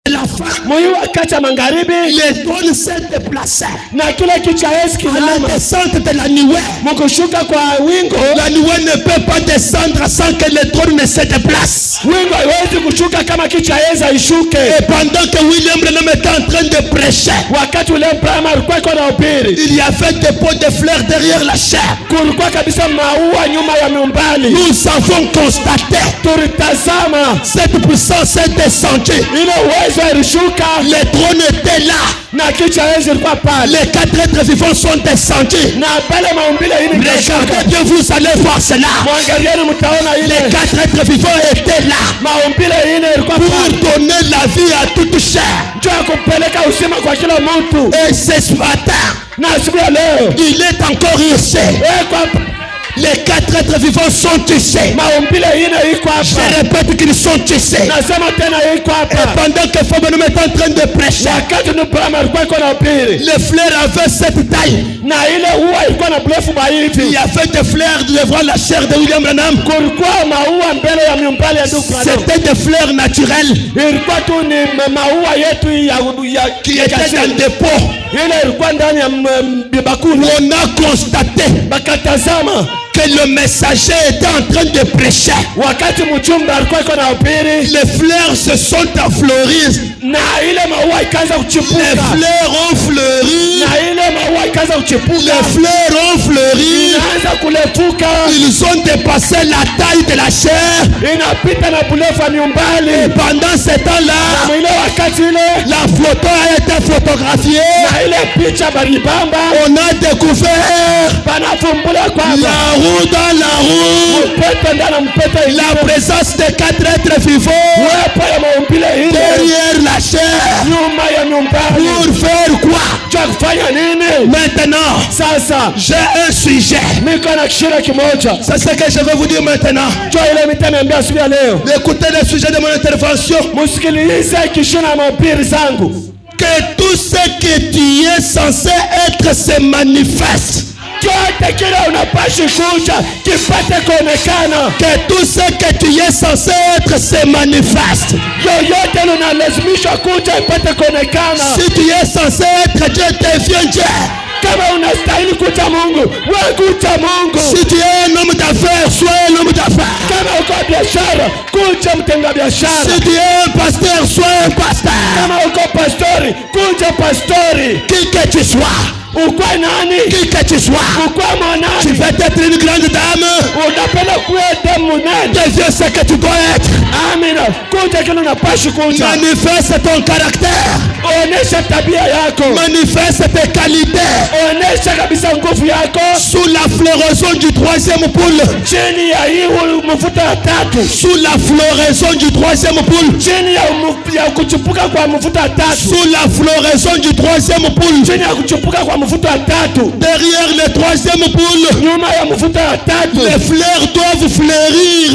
La fin. Muyi wakati ya magharibi. Les trônes s'est déplacé. Na kile kicha Yesu À la kinama. descente de la nuée. Mukushuka kwa wingo. La nuée ne peut pas descendre sans que le trône ne se déplace. Wingo haiwezi kushuka kama kicha Yesu ishuke. Et pendant que William Branham était en train de prêcher, Wakati ule Abraham alikuwa iko na upiri. il y avait des pots de fleurs derrière la chair. Kulikuwa kabisa maua nyuma ya miumbali. Nous avons constaté Tulitazama cette puissance est descendue. ile uwezo ilishuka Le trône était là. na kicha Yesu ilikuwa pale. Les 4 êtres vivants sont descendus. Na pale maumbile hili Regardez bien, vous allez voir cela. Mwangalieni mtaona Les ile 4 êtres vivants étaient là maumbile hili ilikuwa pour pale. donner la vie à toute chair. Njoo ya kupeleka uzima kwa kila mtu. Et ce matin, Na siku ya leo il est encore ici. kwa Les 4 êtres vivants sont ici. maumbile hili iko Je hapa. répète qu'ils sont ici. Nasema tena iko Et hapa. pendant que Fabien est en train de prêcher, Wakati ni Abraham alikuwa iko na upiri. les fleurs avaient cette taille. Na ile ua ilikuwa na mrefu Il hivi. y avait des fleurs devant la chair de William Branham. Kulikuwa maua mbele ya miumbali ya ndugu Branham. C'était des fleurs naturelles Ilikuwa tu ni maua yetu ya qui étaient dans des pots. ile ilikuwa ndani ya bakuli. On a constaté Bakatazama que le messager était en train de prêcher. wakati mchumba alikuwa iko na upiri Les fleurs se sont affleuries. na ile maua ikaanza Les kuchipuka. fleurs ont fleuri. Na ile maua ikaanza kuchipuka. Les fleurs ont fleuri. Inaanza kulepuka. Ils ont dépassé la taille de la chair. Inapita na bulefu ya miumbali. Et pendant ce temps-là, Na ile wakati ile la photo a été photographiée. na ile picha balibamba On a découvert banafumbula kwamba la roue dans la roue. mpete ndani ya mpete ile. La présence de 4 êtres vivants Uwepo ya maumbile ile derrière la chair. nyuma ya miumbali. Pour faire quoi? Cha kufanya nini? Maintenant, Sasa j'ai un sujet. niko na kishira kimoja. C'est ce que je vais vous dire maintenant. Cho ile mitaniambia asubuhi ya leo. Écoutez le sujet de mon intervention. Musikilize kishina ya mahubiri zangu. Que tout ce que tu es censé être se manifeste. chote kile unapashi kuja kipate kuonekana. Que tout ce que tu es censé être se manifeste. Yoyote unalazimishwa kuja ipate kuonekana. Si tu es censé être Dieu, deviens Dieu. Kama unastahili kucha Mungu, wewe kucha Mungu. Si tu es un homme d'affaires, sois un homme d'affaires. Kama uko biashara, kucha mtenga biashara. Si tu es un pasteur, sois un pasteur. Kama uko pastori, kucha pastori. Qui que tu sois, Ukwa nani? qui que tu sois, Ukwa mwanani? tu veux être une grande dame, Unapenda kuwa demu nani? deviens ce que tu dois être. Amina. Kucha kile unapashi kucha. Manifeste ton caractère, Onesha tabia yako. manifeste tes qualités. Onesha kabisa nguvu yako. Sous la floraison du troisième poule, Chini ya hii mvuta ya tatu. sous la floraison du troisième poule, Chini ya kuchipuka kwa mvuta ya tatu. sous la floraison du troisième poule, Chini ya kuchipuka kwa mvuta ya tatu. derrière le troisième poule, Nyuma ya mvuta ya tatu. les fleurs doivent fleurir.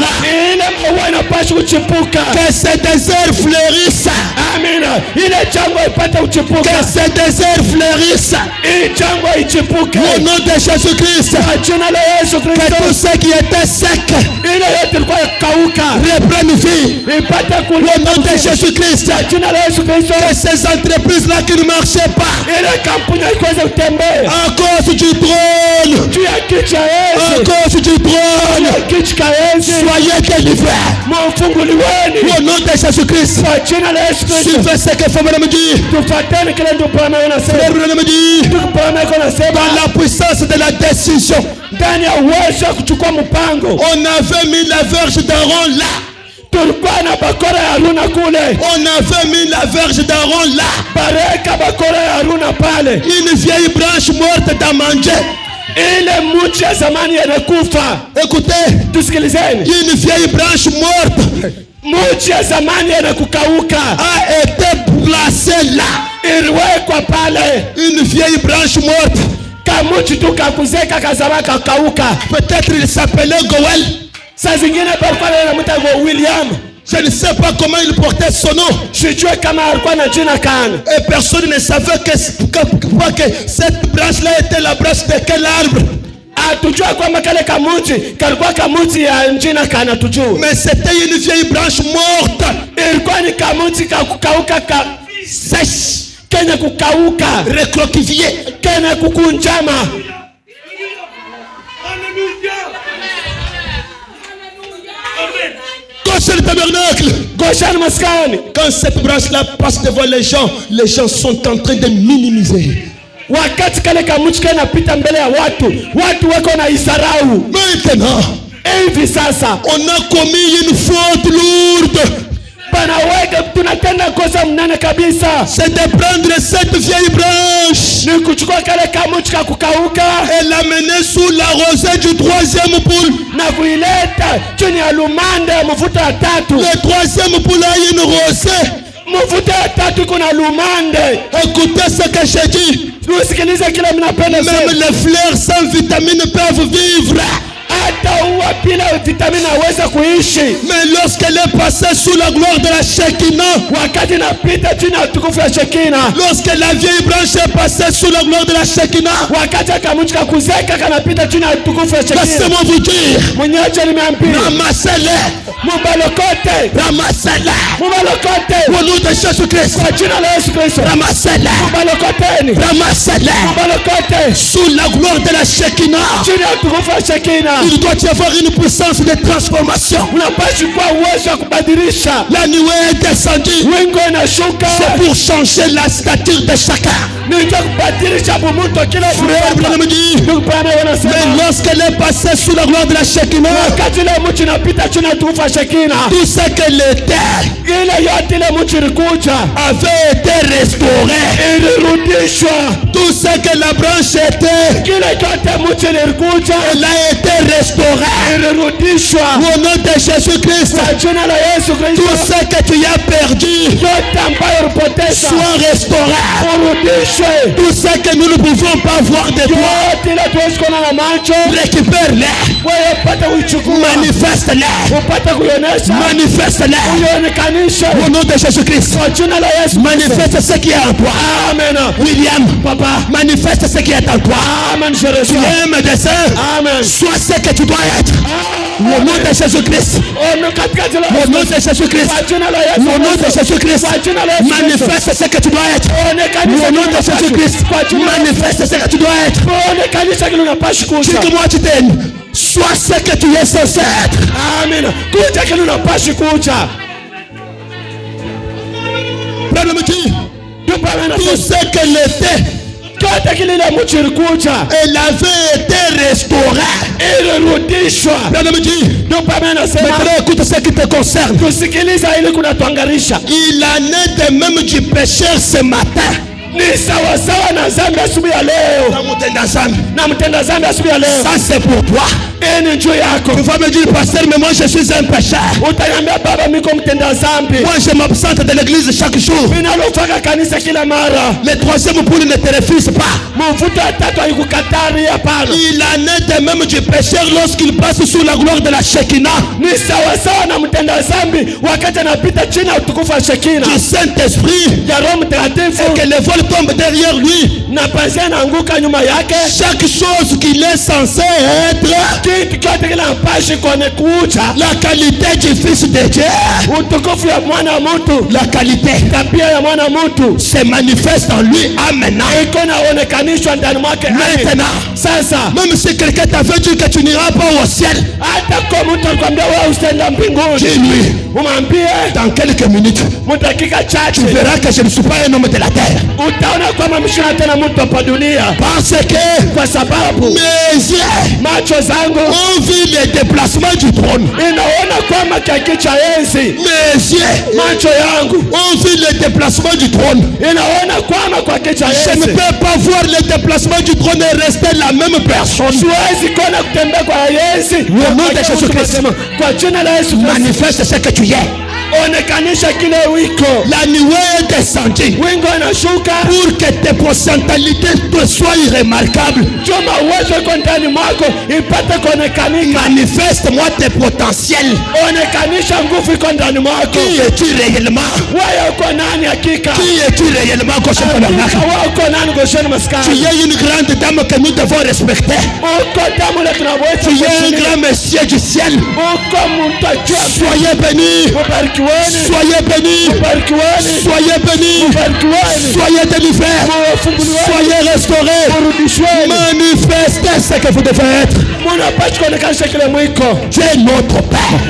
Ile maua inapashi kuchipuka. Que ces déserts fleurissent. Amina. Ile chango ipate uchipuka. Que ces déserts fleurissent. Hii chango ichipuke. Au nom de Jésus-Christ. Kwa jina la Yesu Que tout Kristo. ce qui était sec Ile yote ilikuwa kauka. reprenne vie. Ipate Au nom de kulipa. Jésus-Christ. Kwa jina la Yesu Kristo. Que ces entreprises-là qui ne marchaient pas Ile kampuni haikuweza kutembea. à cause du trône, Juu ya kiti cha à enzi. cause du trône, Kiti cha enzi. soyez délivrés. Mfunguliweni. Au nom de Jésus-Christ. Kwa jina la Yesu Kristo. Suivez ce que Frère me dit. Tufuateni kile ndio Bwana anasema. Frère me dit. Ndio Bwana anasema. Dans la puissance de la décision, Ndani ya uwezo wa kuchukua mpango. on avait mis la verge d'Aaron là. Tulikuwa na bakora ya Haruna kule. On avait mis la verge d'Aaron là. Bareka bakora ya Haruna pale. Une vieille branche morte d'Amandje. Ile mti ya zamani yanakufa. Écoutez, Tusikilizeni. une vieille branche morte Mti ya zamani yanakukauka. a été placée là. Iliwekwa pale. Une vieille branche morte. Kamuti tu kakuzeka kazama kakauka. Peut-être il s'appelait Goël. Saa zingine palikuwa anamwita William. Je ne sais pas comment il portait son nom. Sijue kama alikuwa na jina kana. Et personne ne savait que cette branche-là était la branche de quel arbre. Hatujua kwamba kale kamuti kalikuwa kamuti ya jina kana tujue. Mais c'était une vieille branche morte. Ilikuwa ni kamuti kakukauka Sèche. Kenya kukauka. Recroquevillée. Kenya kukunjama. Gauche le tabernacle. Goshani maskani. Quand cette branche-là passe devant les gens sont en train de minimiser. Wakati kale kamuti kanapita mbele ya watu wako na isarau. Maintenant, Hivi sasa on a commis une faute lourde. panaweka tunatenda kosa mnene kabisa. C'est de prendre cette vieille branche Ni kuchukua kale kamuti kakukauka et l'amener sous la rosée du troisième poule. na kuileta chini ya lumande ya mvuta ya tatu. Le troisième poule a une rosée. Mvuta ya tatu kuna lumande. Écoutez ce que j'ai dit. Usikilize kile mnapenda Même sema. les fleurs sans vitamines peuvent vivre. Hata uwa bila vitamini aweza kuishi. Mais lorsqu'elle est passée sous la gloire de la Shekinah, Wakati napita chini ya utukufu ya Shekina. lorsque la vieille branche est passée sous la gloire de la Shekinah, Wakati akamuti kakuzeka kanapita chini ya utukufu ya Shekina. laissez-moi vous dire, Mwenyewe nimeambia. ramassez-les, Mubalokote. ramassez-les. Mubalokote. Au nom de Jésus-Christ, Kwa jina la Yesu Kristo. ramassez-les, Mubalokoteni. ramassez-les. Mubalokote. Sous la gloire de la Shekinah, Chini ya utukufu ya Shekina. il doit y avoir une puissance de transformation. Unapaswa kuwa uwezo wa kubadilisha. La nuée est descendue. Wingu inashuka. C'est pour changer la stature de chacun. Nita kubadilisha bumuto kila Frère Branham dit, Ndugu Branham wanasema. mais lorsqu'elle est passée sous la gloire de la Shekinah, Wakati ile mchi inapita chini ya utukufu wa Shekina. tout ce que l'était Ile yote ile mchi ilikuja. avait été restauré. Ilirudishwa. Tout ce que la branche était, Kile chote mchi ilikuja. elle a été restaurée. Ilirudishwa. Au nom de Jésus-Christ, Kwa jina la Yesu tout Kristo. ce que tu as perdu Yote ambayo ulipoteza. soit restauré. Urudishwe. Tout ce que nous ne pouvons pas voir de toi, Yote ile tuwezi kuona na macho. récupère-les, Wewe upate kuichukua. manifeste-les, Upate kuionesha. manifeste-les. Uionekanishe. Au nom de Jésus-Christ, Kwa jina la Yesu Kristo. manifeste ce qui est en toi. Amen. William, Papa. manifeste ce qui est en toi. Amen. Je Tu reçois. es médecin. Amen. Sois ce que tu dois être. Au nom de Jésus-Christ. Oh, no, katika jina la Au Yesu. nom de Jésus-Christ. Kwa jina la Yesu. Au nom de Jésus-Christ. Kwa jina la Yesu. Manifeste ce que tu dois être. Onekanisha Au nom kile de unapaswa. Jésus-Christ. Kwa jina la Yesu. Manifeste ce que tu dois être. Onekanisha kile unapaswa kuja. Dis-moi, tu t'aimes. Sois ce que tu es censé être. Amen. Kuja kile unapaswa kuja. Frère me dit, Tupa amen. tout ce qu'elle était, Kyote kile ile mchiri kuja. elle avait été restaurée. Ilirudishwa. Frère me dit, Tupa amen. maintenant écoute ce qui te concerne. Kusikiliza ili kunatuangarisha. Il en est de même du pécheur ce matin. Ni sawasawa na zambi asubuhi ya leo. Na mtenda zambi asubuhi ya leo. Ça c'est pour toi. Ni juu yako. Tu vas me dire, pasteur, mais moi je suis un pécheur. Utaniambia baba, miko mtenda zambi. Moi je m'absente de l'église chaque jour. Ninalofaka kanisa kila mara. Le troisième poule ne te refuse pas. Mvuto wa tatu haikukatari, hapana. Il en est de même du pécheur lorsqu'il passe sous la gloire de la Shekinah. Ni sawasawa na mtenda zambi wakati anapita chini ya utukufu wa Shekina. Du Saint-Esprit. Ya Roho Mtakatifu. Et que le vol tombe derrière lui. Na pazia inaanguka nyuma yake. Chaque chose qu'il est censé être. Kitu kyote kile anapashi kwenye kucha. La qualité du Fils de Dieu. Utukufu ya mwana wa mtu. La qualité. Tabia ya mwana wa mtu. Se manifeste en lui. Amen. Iko naonekanishwa ndani mwake. Maintenant. Sasa. Même si quelqu'un t'avait dit que tu n'iras pas au ciel. Hata kwa mtu alikwambia wewe usienda mbinguni. Dis-lui. Umwambie. Dans quelques minutes. Mudakika chache. Tu verras que je ne suis pas un homme de la terre. Utaona kwamba mshina tena mtu hapa dunia. Parce que. Kwa sababu. Mes yeux. Macho zangu. On vit les déplacements du trône. Inaona kwamba kiti cha enzi. Mes yeux. Macho yangu. On vit les déplacements du trône. Inaona kwamba kwa kiti cha enzi. Je ne peux pas voir les déplacements du trône et rester la même personne. Siwezi kuona kutembea kwa enzi. Au nom de Jésus-Christ. Kwa jina la Yesu. Manifeste ce que tu es. Onekanisha kile wiko. La nuée est descendue. Wingo inashuka. Pour que tes potentialités te soient irrémarquables. Choma uwezo iko ndani mwako ipate kuonekanika. Manifeste-moi tes potentiels. Onekanisha nguvu iko ndani mwako. Qui es-tu réellement? Wewe uko nani hakika? Qui es-tu réellement? Wewe uko nani Gosheni Maskani? Tu es une grande dame que nous devons respecter. Uko damu la tunaweza. Tu es un grand monsieur du ciel. Uko mtajua. Soyez bénis. Soyez bénis. Soyez bénis. Soyez délivrés. Soyez restaurés. Manifestez ce que vous devez être. Tu es notre Père.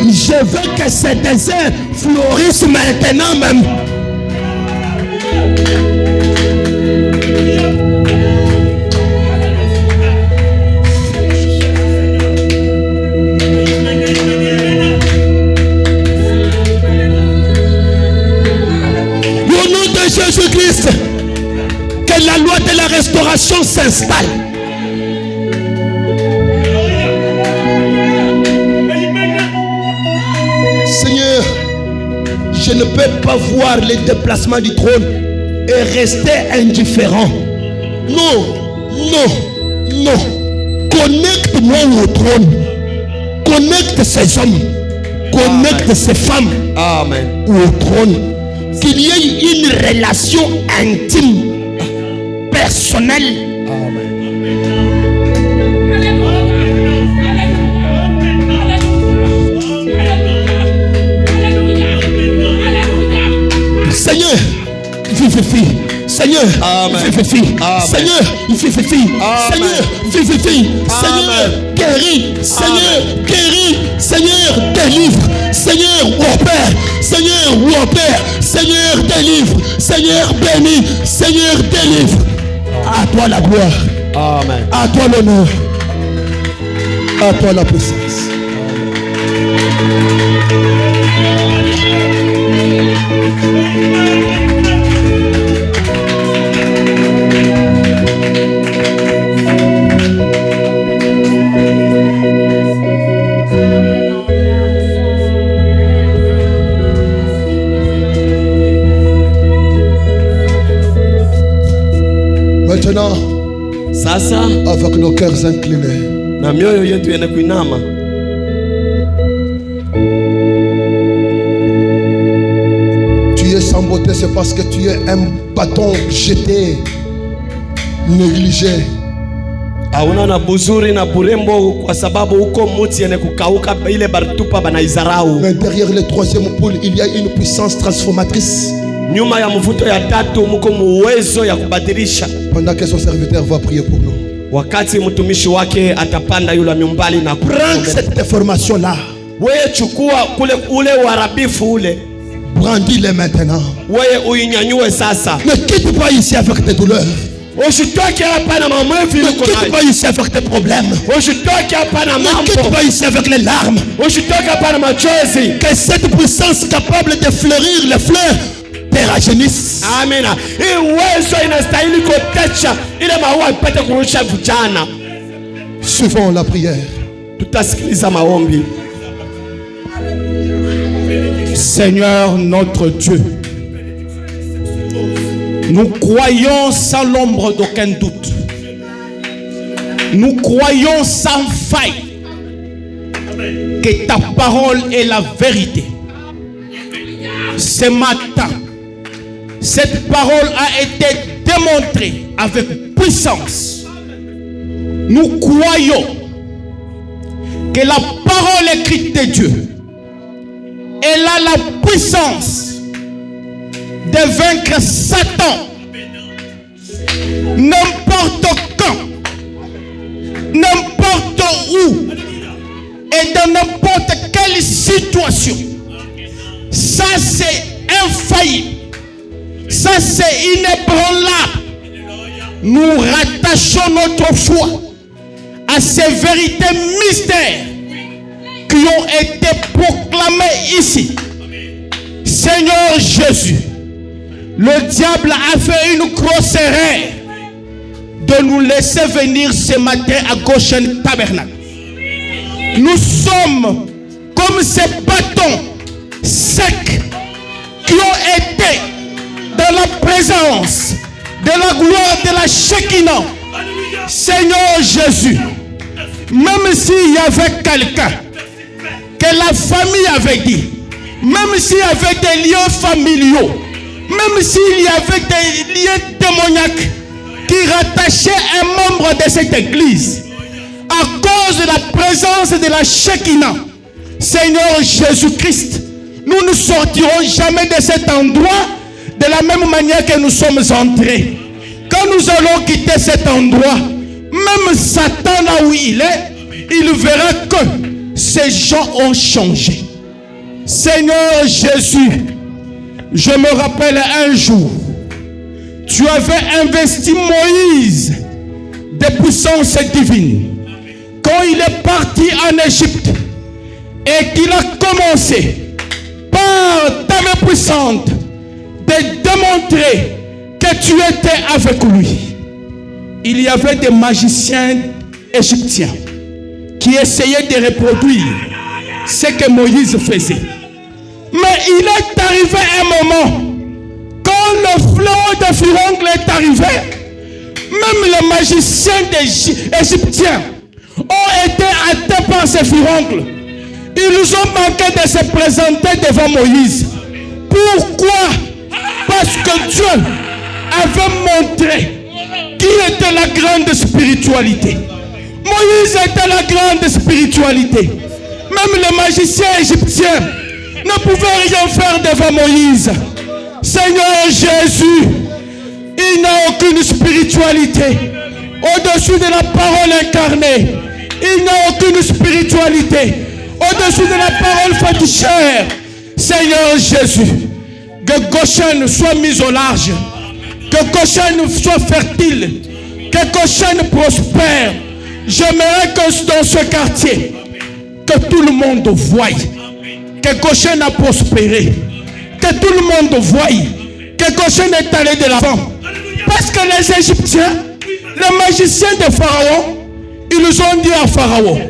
Je veux que ces déserts fleurissent maintenant même. Au nom de Jésus-Christ, que la loi de la restauration s'installe. Seigneur, je ne peux pas voir les déplacements du trône et rester indifférent. Non, non, non. Connecte-moi au trône. Connecte ces hommes. Connecte Amen. Ces femmes. Amen. Au trône. Qu'il y ait une relation intime, personnelle. Amen. Seigneur, vivifie. Seigneur, vivifie. Seigneur, vivifie. Seigneur, vivifie. Seigneur, guéris. Seigneur, guéris. Seigneur, délivre. Seigneur, opère. Seigneur, opère. Seigneur, délivre. Seigneur, bénis. Seigneur, délivre. À toi la gloire. Amen. À toi l'honneur. À toi la puissance. Maintenant, sasa avec nos cœurs inclinés. Na mioyo yetu yenye kuinama. Tu es sans beauté, c'est parce que tu es un bâton jeté, négligé. Hauna na buzuri na burembo kwa sababu uko muti yenye kukauka ile baritupa banaizarau. Mais derrière le troisième poule, il y a une puissance transformatrice. Nyuma ya mvuto ya tatu muko muwezo ya kubadilisha. Pendant que son serviteur va prier pour nous. Wakati mtumishi wake atapanda yule nyumbani na prends cette information là. Wewe chukua kule ule uharibifu ule. Brandis-les maintenant. Wewe uinyanyue sasa. Ne quitte pas ici avec tes douleurs. Usitoke hapa na maumivu uko nayo. Ne quitte pas ici avec tes problèmes. Usitoke hapa na mambo. Ne quitte pas ici avec les larmes. Usitoke hapa na machozi. Que cette puissance capable de fleurir les fleurs te rajeunisse. Amina. Hii uwezo inastahili kutecha ile maua ipate kurusha vijana. Suivons la prière. Tutasikiliza maombi. Seigneur notre Dieu, nous croyons sans l'ombre d'aucun doute. Nous croyons sans faille que ta parole est la vérité. Ce matin, cette parole a été démontrée avec puissance. Nous croyons que la parole écrite de Dieu, elle a la puissance de vaincre Satan n'importe quand, n'importe où et dans n'importe quelle situation. Ça c'est infaillible, ça c'est inébranlable. Nous rattachons notre foi à ces vérités mystères qui ont été proclamés ici. Seigneur Jésus, le diable a fait une grosse erreur de nous laisser venir ce matin à Goshen Tabernacle. Nous sommes comme ces bâtons secs qui ont été dans la présence de la gloire de la Shekinah. Seigneur Jésus, même s'il y avait quelqu'un que la famille avait dit, même s'il y avait des liens familiaux, même s'il y avait des liens démoniaques qui rattachaient un membre de cette église, à cause de la présence de la Shekinah, Seigneur Jésus-Christ, nous ne sortirons jamais de cet endroit de la même manière que nous sommes entrés. Quand nous allons quitter cet endroit, même Satan là où il est, il verra que ces gens ont changé. Seigneur Jésus, je me rappelle un jour, tu avais investi Moïse de puissance divine. Quand il est parti en Égypte et qu'il a commencé par ta main puissante de démontrer que tu étais avec lui, il y avait des magiciens égyptiens qui essayaient de reproduire ce que Moïse faisait. Mais il est arrivé un moment, quand le flot de furoncle est arrivé, même les magiciens égyptiens ont été atteints par ces furoncles. Ils ont manqué de se présenter devant Moïse. Pourquoi? Parce que Dieu avait montré qui était la grande spiritualité. Moïse était la grande spiritualité. Même les magiciens égyptiens ne pouvaient rien faire devant Moïse. Seigneur Jésus, il n'a aucune spiritualité au-dessus de la parole incarnée. Il n'a aucune spiritualité au-dessus de la parole faite chair. Seigneur Jésus, que Goshen soit mis au large, que Goshen soit fertile, que Goshen prospère. J'aimerais que dans ce quartier, que tout le monde voie que Goshen a prospéré, que tout le monde voie que Goshen est allé de l'avant. Parce que les Égyptiens, les magiciens de Pharaon, ils ont dit à Pharaon,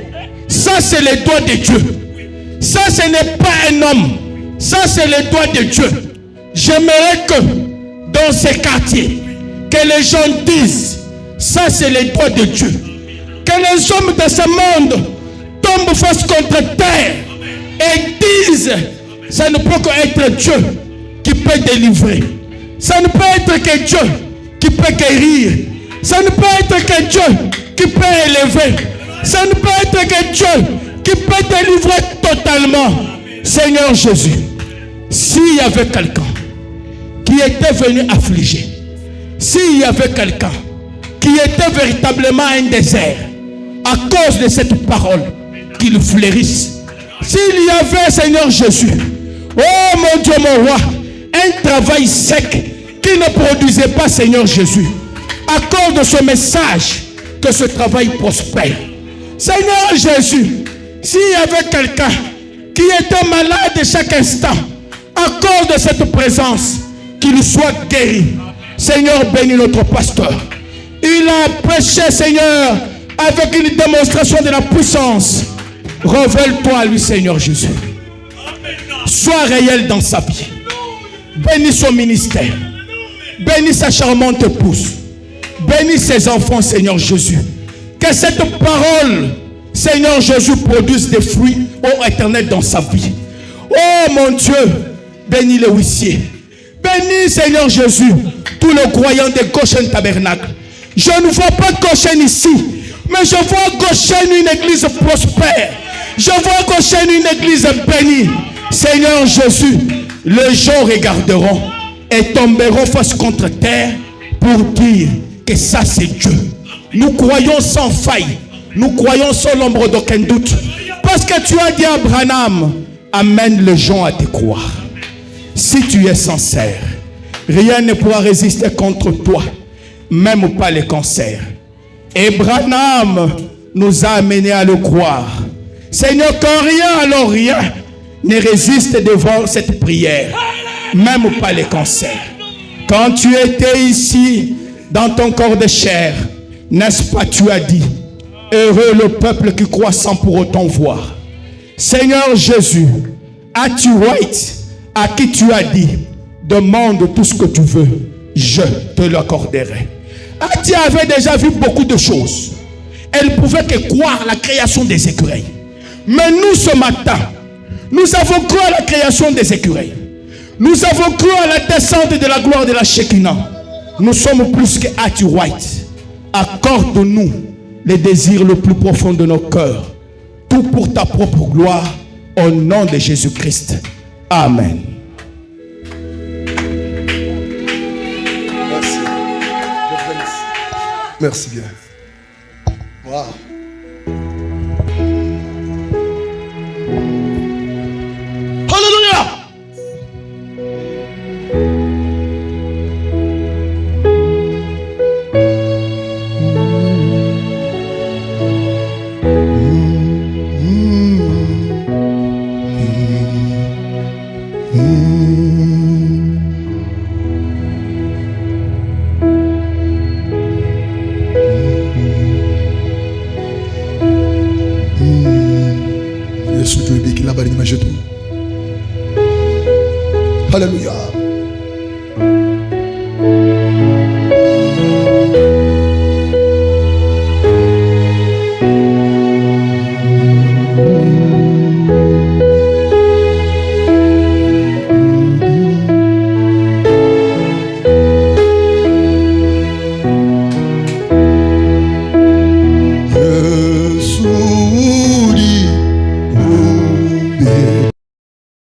ça c'est le doigt de Dieu. Ça ce n'est pas un homme. Ça c'est le doigt de Dieu. J'aimerais que dans ces quartiers, que les gens disent, ça c'est le doigt de Dieu. Que les hommes de ce monde tombent face contre terre et disent, ça ne peut qu'être Dieu qui peut délivrer. Ça ne peut être que Dieu qui peut guérir. Ça ne peut être que Dieu qui peut élever. Ça ne peut être que Dieu qui peut délivrer totalement. Seigneur Jésus, s'il y avait quelqu'un qui était venu affliger, s'il y avait quelqu'un qui était véritablement un désert à cause de cette parole, qu'il fleurisse. S'il y avait, Seigneur Jésus, oh mon Dieu, mon roi, un travail sec qui ne produisait pas, Seigneur Jésus, à cause de ce message, que ce travail prospère. Seigneur Jésus, s'il y avait quelqu'un qui était malade chaque instant, à cause de cette présence, qu'il soit guéri. Seigneur, bénis notre pasteur. Il a prêché, Seigneur, avec une démonstration de la puissance. Révèle-toi à lui, Seigneur Jésus. Sois réel dans sa vie. Bénis son ministère. Bénis sa charmante épouse. Bénis ses enfants, Seigneur Jésus. Que cette parole, Seigneur Jésus, produise des fruits, ô Éternel, dans sa vie. Oh mon Dieu, bénis les huissiers. Bénis, Seigneur Jésus, tous les croyants de Goshen Tabernacle. Je ne vois pas Goshen ici, mais je vois Goshen une église prospère. Je vois Goshen une église bénie. Seigneur Jésus, les gens regarderont et tomberont face contre terre pour dire que ça c'est Dieu. Nous croyons sans faille. Nous croyons sans l'ombre d'aucun doute. Parce que tu as dit à Abraham, amène les gens à te croire. Si tu es sincère, rien ne pourra résister contre toi, même pas les cancers. Abraham nous a amenés à le croire. Seigneur, quand rien, alors rien ne résiste devant cette prière, même pas les cancers. Quand tu étais ici, dans ton corps de chair, n'est-ce pas, tu as dit, heureux le peuple qui croit sans pour autant voir. Seigneur Jésus, as-tu right à qui tu as dit, demande tout ce que tu veux, je te l'accorderai. Ati avait déjà vu beaucoup de choses. Elle pouvait que croire la création des écureuils. Mais nous, ce matin, nous avons cru à la création des écureuils. Nous avons cru à la descente de la gloire de la Shekinah. Nous sommes plus que Ati White. Accorde-nous les désirs le plus profond de nos cœurs. Tout pour ta propre gloire, au nom de Jésus-Christ. Amen. Merci. Merci bien. Wow. Alléluia. Alléluia.